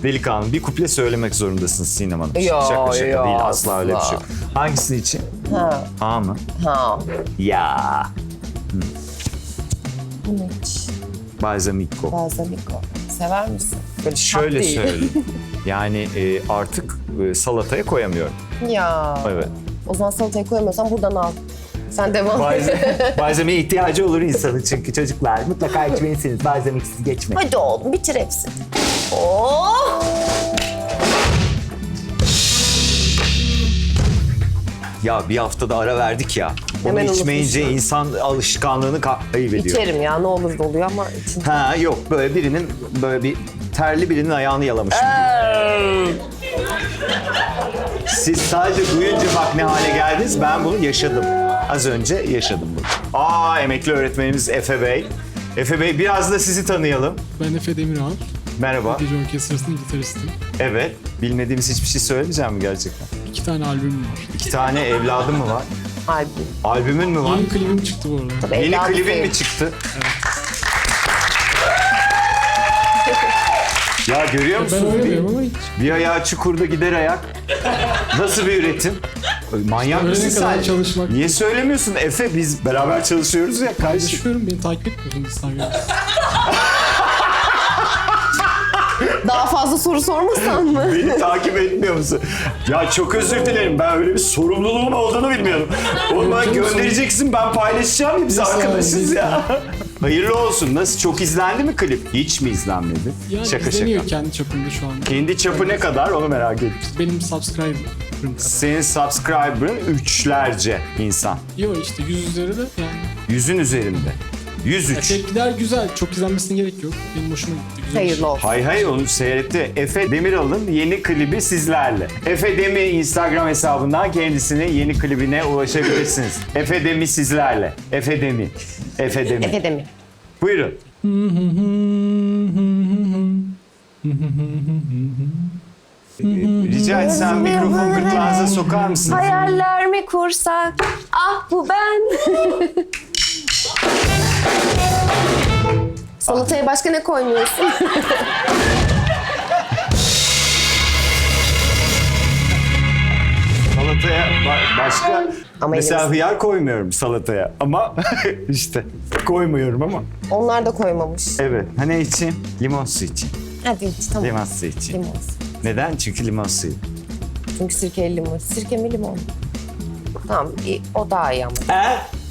Delikanlım. Bir kuple söylemek zorundasınız Sinem Hanım.
Yo,
Şaka şaka
yo,
değil. Asla öyle bir şey
asla.
yok. Hangisi için?
Ha.
A mı?
Ha.
Ya.
Bu ne hiç?
Balsamico.
Balsamico. Sever misin? Böyle
Şöyle
tat değil.
söyleyeyim. Yani artık salataya koyamıyorum.
Ya.
Evet.
O zaman salataya koyamıyorsan buradan al. Sen devam et.
Malzemeye ihtiyacı olur insanın çünkü çocuklar. Mutlaka içmelisiniz. Malzemesiz geçmeyin.
Hadi oğlum bitir hepsini. Oh!
Ya bir haftada ara verdik ya. Onu
Hemen
içmeyince
unutmuşum.
insan alışkanlığını kaybediyor.
İçerim ya ne olur da oluyor ama için.
Ha yok, böyle birinin böyle bir terli birinin ayağını yalamış. Siz sadece duyunca bak ne hale geldiniz. Ben bunu yaşadım. Az önce yaşadım bunu. Aa, emekli öğretmenimiz Efe Bey. Efe Bey, biraz da sizi tanıyalım.
Ben Efe Demiral.
Merhaba.
Gece orkestrasının gitaristim.
Evet. Bilmediğimiz hiçbir şey söylemeyeceğim mi gerçekten?
2 tane albümüm var.
2 tane evladım mı var?
Albüm.
Albümün mü var?
Yeni klibim çıktı bu arada.
Tabii
Yeni
evladım
klibin
değil.
mi çıktı? Ya görüyor
Ben
musunuz?
oynamıyorum ama hiç.
Bir ayağı çukurda gider ayak. Nasıl bir üretim? Manyak
Öğlene
mısın
kadar
sen?
çalışmak.
Niye söylemiyorsun Efe? Biz beraber çalışıyoruz ya kardeşim.
Yaşıyorum, beni takip etmiyorsun Instagram'da.
Daha fazla soru sormasan mı?
Beni takip etmiyor musun? Ya çok özür dilerim. Ben öyle bir sorumluluğum olduğunu bilmiyordum. Onu bana göndereceksin, ben paylaşacağım ya. Biz
Nasıl
arkadaşız
yani?
ya. Hayırlı olsun. Nasıl? Çok izlendi mi klip? Hiç mi izlenmedi?
Yani
Şaka
izleniyor
şaka.
kendi çapında şu anda.
Kendi çapı ne kadar onu merak ettim.
Benim subscriber'ım kadar.
Senin subscriber'ın 3'lerce insan.
Yok işte 100 üzeri de yani.
100'ün üzerinde.
Ya
103.
tepkiler güzel. Çok izlenmesine gerek yok. Benim hoşuma gitti. Güzel bir şey.
Hayırlı olsun.
Hay hay, onu seyretti. Efe Demiral'ın yeni klibi sizlerle. Efe Demi Instagram hesabından kendisine yeni klibine ulaşabilirsiniz. Efe Demi sizlerle. Efe Demi. Efe Demi.
Efe Demir.
Buyurun. Rica etsem mikrofonu gırtlağınıza sokar mısınız?
Hayaller mi kursak? Ah bu ben. Salataya başka ne koymuyorsun?
Salataya başka
Ama
mesela
yine-
hıyar koymuyorum salataya ama işte koymuyorum ama.
Onlar da koymamış.
Evet. Hani için? Limon su için.
Hadi iç tamam.
Limon su için.
Limon.
Neden? Çünkü limon suyu.
Çünkü sirkeli limon. Sirke mi limon? Tamam o daha iyi ama.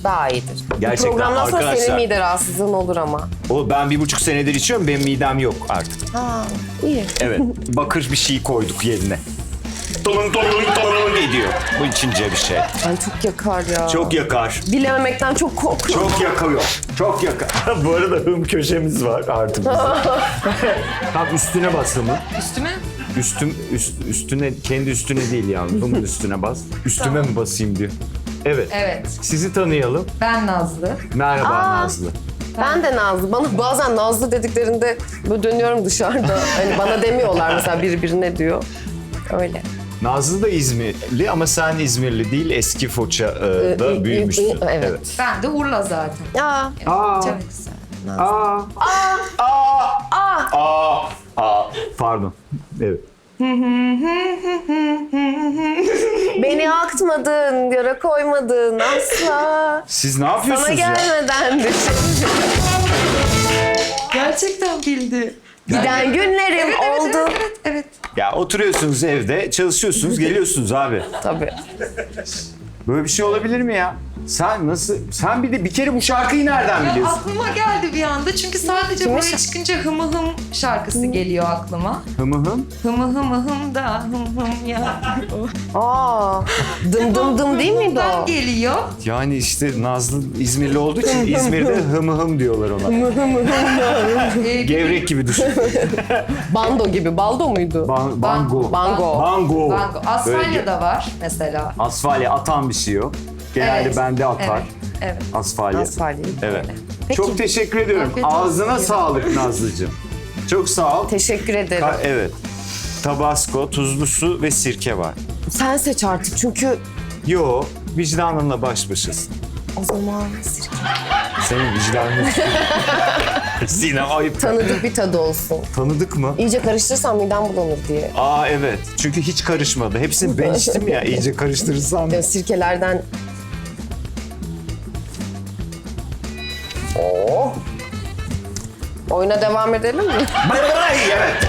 Daha iyidir.
Gerçekten
Programdan sonra
arkadaşlar-
senin mide rahatsızlığın olur ama.
O ben 1,5 senedir içiyorum. Benim midem yok artık.
Ha iyi.
Evet. Bakır bir şey koyduk yerine. ediyor. Bu ikinci bir şey.
Ay çok yakar ya.
Çok yakar.
Bilememekten çok korkuyorum.
Çok yakıyor. Çok yakar. Bu arada hım köşemiz var artık bizim. Tam üstüne bas hımı.
Üstüme?
Üstüne, kendi üstüne değil yani. Hımın üstüne bas. Üstüme mi basayım diyor. Evet.
Evet.
Sizi tanıyalım.
Ben Nazlı.
Merhaba Nazlı.
Ben de Nazlı. Bana bazen Nazlı dediklerinde böyle dönüyorum dışarıda. Hani bana demiyorlar mesela biri birine diyor. Öyle.
Nazlı da İzmirli ama sen İzmirli değil, eski Foça'da büyümüşsün.
Evet.
Ben de Urla zaten.
Ya
Çok güzel.
Pardon. Evet.
beni aktmadın, yara koymadın asla.
Siz ne
Sana
yapıyorsunuz ya?
gelmeden düşün.
Gerçekten bildi.
Giden günlerim oldu.
Evet.
Ya oturuyorsunuz evde, çalışıyorsunuz, geliyorsunuz abi.
Tabii.
Böyle bir şey olabilir mi ya? Sen nasıl? Sen bir kere bu şarkıyı nereden
Ya
biliyorsun?
aklıma geldi bir anda çünkü sadece
Kimin
buraya çıkınca hımı hım şarkısı geliyor aklıma.
Hımı hım.
Hımı hımı hım da hım hım ya.
Aa, dım dım dım değil miydi o?
Hımdan geliyor.
Yani işte Nazlı İzmirli olduğu için İzmir'de hımı hım diyorlar ona. Gevrek gibi düşün.
Bando gibi. Baldo muydu?
Bango.
Bango.
Bango.
Bango. Asfalya'da var mesela.
Asfalya atan bir şey o. Genelde
Evet,
bende atar.
Evet.
Asfalya.
Asfalya.
Evet.
Peki.
Çok teşekkür ediyorum.
Afiyet olsun.
Ağzına sağlık Nazlıcığım. Çok sağ ol.
Teşekkür ederim.
Evet. Tabasco, tuzlu su ve sirke var.
Sen seç artık çünkü
Yo, vicdanınla baş başasın.
o zaman sirke.
Senin vicdanın. Sinem ayıp.
Tanıdık bir tadı olsun.
Tanıdık mı?
İyice karıştırırsam midem bulanır diye.
Aa evet. Çünkü hiç karışmadı. Hepsini ben içtim ya. İyice karıştırırsam.
Ya sirkelerden... Oh. Oyuna devam edelim mi?
Evet.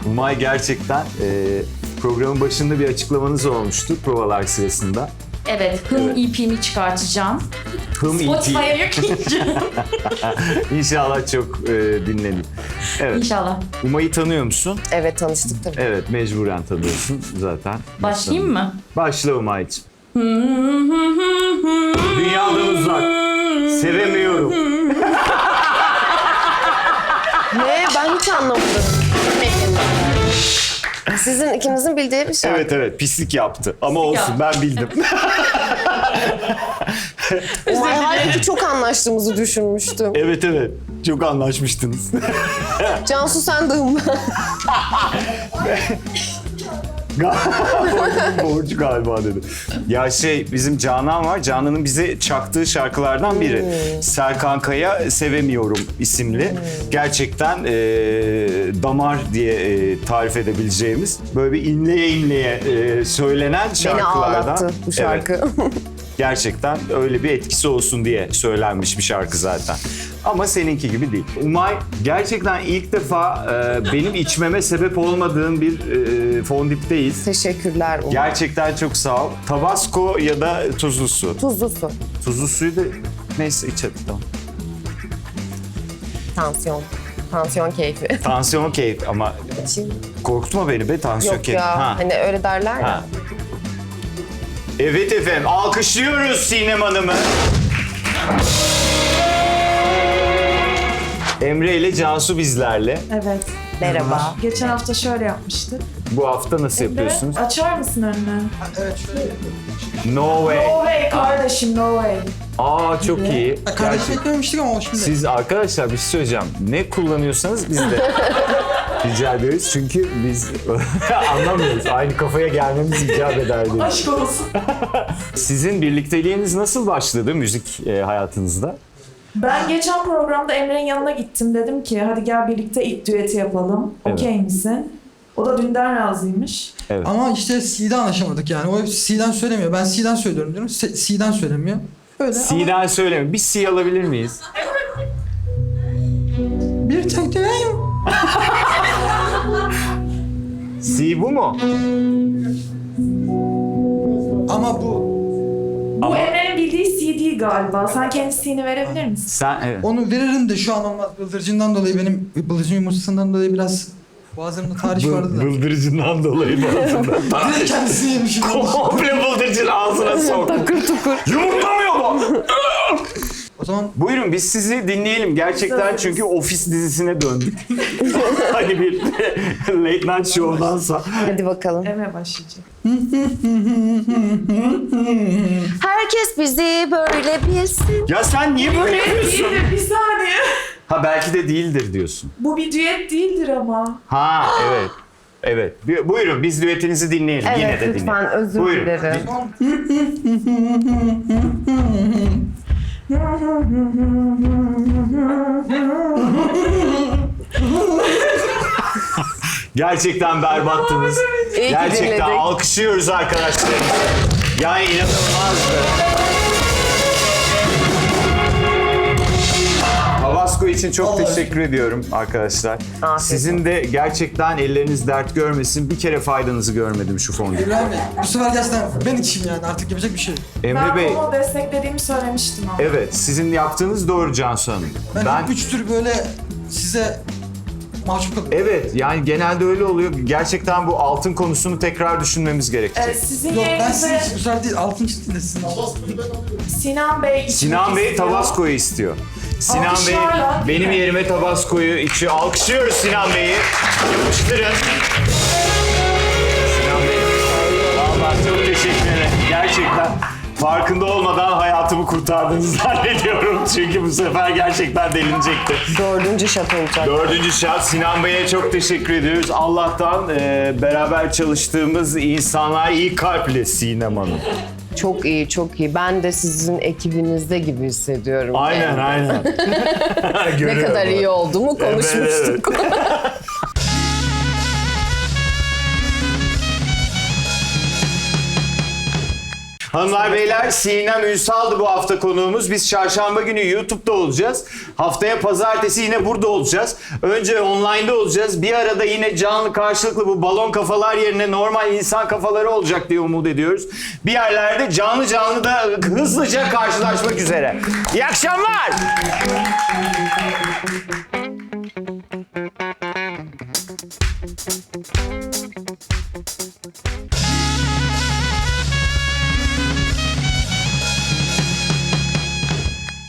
Umay gerçekten programın başında bir açıklamanız olmuştu provalar sırasında.
Evet, Hım EP'mi çıkartacağım.
Hım
Spotify'a yükleyeceğim.
İnşallah çok dinlenir. Evet.
İnşallah.
Umay'ı tanıyor musun?
Evet tanıştık tabii.
Evet, mecburen tanıyorsun zaten.
Başlayayım mı?
Başla Umay'cığım. Dünyadan uzak. Sevemiyorum.
Ne? Ben hiç anlamadım. Sizin ikinizin bildiği bir şey.
Evet, pislik yaptı. Ama olsun, ben bildim.
Umay halbuki çok anlaştığımızı düşünmüştüm.
evet, çok anlaşmıştınız.
Cansu sen de hım.
Borcu galiba dedi. Ya bizim Canan var. Canan'ın bize çaktığı şarkılardan biri. Serkan Kaya Sevemiyorum isimli. Gerçekten damar diye tarif edebileceğimiz böyle bir inleye söylenen
Beni
şarkılardan.
ağlattı bu şarkı.
Evet. Gerçekten öyle bir etkisi olsun diye söylenmiş bir şarkı zaten. Ama seninki gibi değil. Umay gerçekten ilk defa benim içmeme sebep olmadığın bir fondipteyiz.
Teşekkürler Umay.
Gerçekten çok sağ ol. Tabasco ya da tuzlu su.
Tuzlu su.
Tuzlu suyu da neyse iç hadi tamam.
Tansiyon. Tansiyon keyfi.
Tansiyon keyif ama
İçeyim.
korkutma beni be tansiyon
Yok
keyif.
ya.
Ha.
Hani öyle derler ya.
Ha. Evet efendim alkışlıyoruz Sinem Hanım'ı. Emre ile Cansu bizlerle.
Evet.
Merhaba.
Geçen hafta şöyle yapmıştık.
Bu hafta nasıl yapıyorsunuz?
Açar mısın önünü?
No way.
No way kardeşim, no way.
Aa çok iyi.
Kardeşim eklememiştik ama o şimdi.
Siz arkadaşlar bir şey söyleyeceğim. Ne kullanıyorsanız biz de rica ederiz. Çünkü biz anlamıyoruz. Aynı kafaya gelmemiz icap eder diye.
Aşk olsun.
Sizin birlikteliğiniz nasıl başladı müzik hayatınızda?
Ben geçen programda Emre'nin yanına gittim. Dedim ki hadi gel birlikte ilk düeti yapalım.
Evet.
Okey misin? O da dünden razıymış.
Ama işte C'den anlaşamadık yani. O hep C'den söylemiyor. Ben C'den söylüyorum diyorum. C'den söylemiyor. Öyle ama
C'den söyleme. Bir C alabilir miyiz?
bir tek diyeyim.
C bu mu?
Ama bu
Bu Emre'nin bildiği CD galiba. Sen kendi C'ni verebilir misin?
Sen evet.
onu veririm de şu an olmaz. Bıldırcından dolayı benim bıldırcın yumurtasından dolayı biraz Boğazımda tarih vardı da.
Bıldırıcından dolayı boğazında.
Direkt kendisini yemişim.
Komple bıldırcın ağzına sok.
Takır tukur.
Yumurtlamıyor bu.
O zaman
Buyurun biz sizi dinleyelim. Gerçekten çünkü ofis dizisine döndük. Hani bir late night show'dansa.
Hadi bakalım.
Eme başlayacak.
Herkes bizi böyle bilsin.
Ya sen niye böyle yapıyorsun?
Değildir, bir saniye.
Ha belki de değildir diyorsun.
Bu bir düet değildir ama.
Ha evet. Evet. Buyurun biz düetinizi dinleyelim. Yine
Evet
de
lütfen
dinleyelim.
özür
Buyurun.
dilerim.
Gerçekten berbattınız.
İyi ki
Gerçekten
dinledik.
alkışlıyoruz arkadaşlar. Yani inanılmazdı. Tabasco için çok teşekkür ediyorum arkadaşlar.
Afiyet
Sizin de gerçekten elleriniz dert görmesin. Bir kere faydanızı görmedim şu fondü.
İbrahim Bey, bu sefer gerçekten ben içeyim yani artık yapacak bir şey yok.
Emre
Ben
Bey,
onu desteklediğimi söylemiştim ama.
evet sizin yaptığınız doğru Cansu Hanım.
Ben 3 tür böyle size mahcup kalıyorum.
Evet yani genelde öyle oluyor. Gerçekten bu altın konusunu tekrar düşünmemiz gerekecek.
Sizin
Yok ben sizin
yerinize
için bu sefer değil, altın için de sizin için.
Sinan Bey içmek
Sinan Bey
istiyor.
Tabasco'yu istiyor. Sinan Bey
Alkışlarla, değil
benim
mi?
yerime Tabasco'yu içiyor. Alkışlıyoruz Sinan Bey'i. Yapıştırın. Sinan Bey. Vallahi çok teşekkür ederim. Gerçekten farkında olmadan hayatımı kurtardığınızı zannediyorum. Çünkü bu sefer gerçekten delinecekti.
4. şat olacak.
4. şart Sinan Bey'e çok teşekkür ediyoruz. Allah'tan beraber çalıştığımız insanlar iyi kalpli Sinem Hanım.
Çok iyi, çok iyi. Ben de sizin ekibinizde gibi hissediyorum.
Aynen
Yani.
aynen.
Ne
Görüyorum.
kadar iyi olduğumu konuşmuştuk.
Hanımlar beyler Sinem Ünsal'dı bu hafta konuğumuz. Biz çarşamba günü YouTube'da olacağız. Haftaya pazartesi yine burada olacağız. Önce online'da olacağız. Bir arada yine canlı karşılıklı bu balon kafalar yerine normal insan kafaları olacak diye umut ediyoruz. Bir yerlerde canlı da hızlıca karşılaşmak üzere. İyi akşamlar.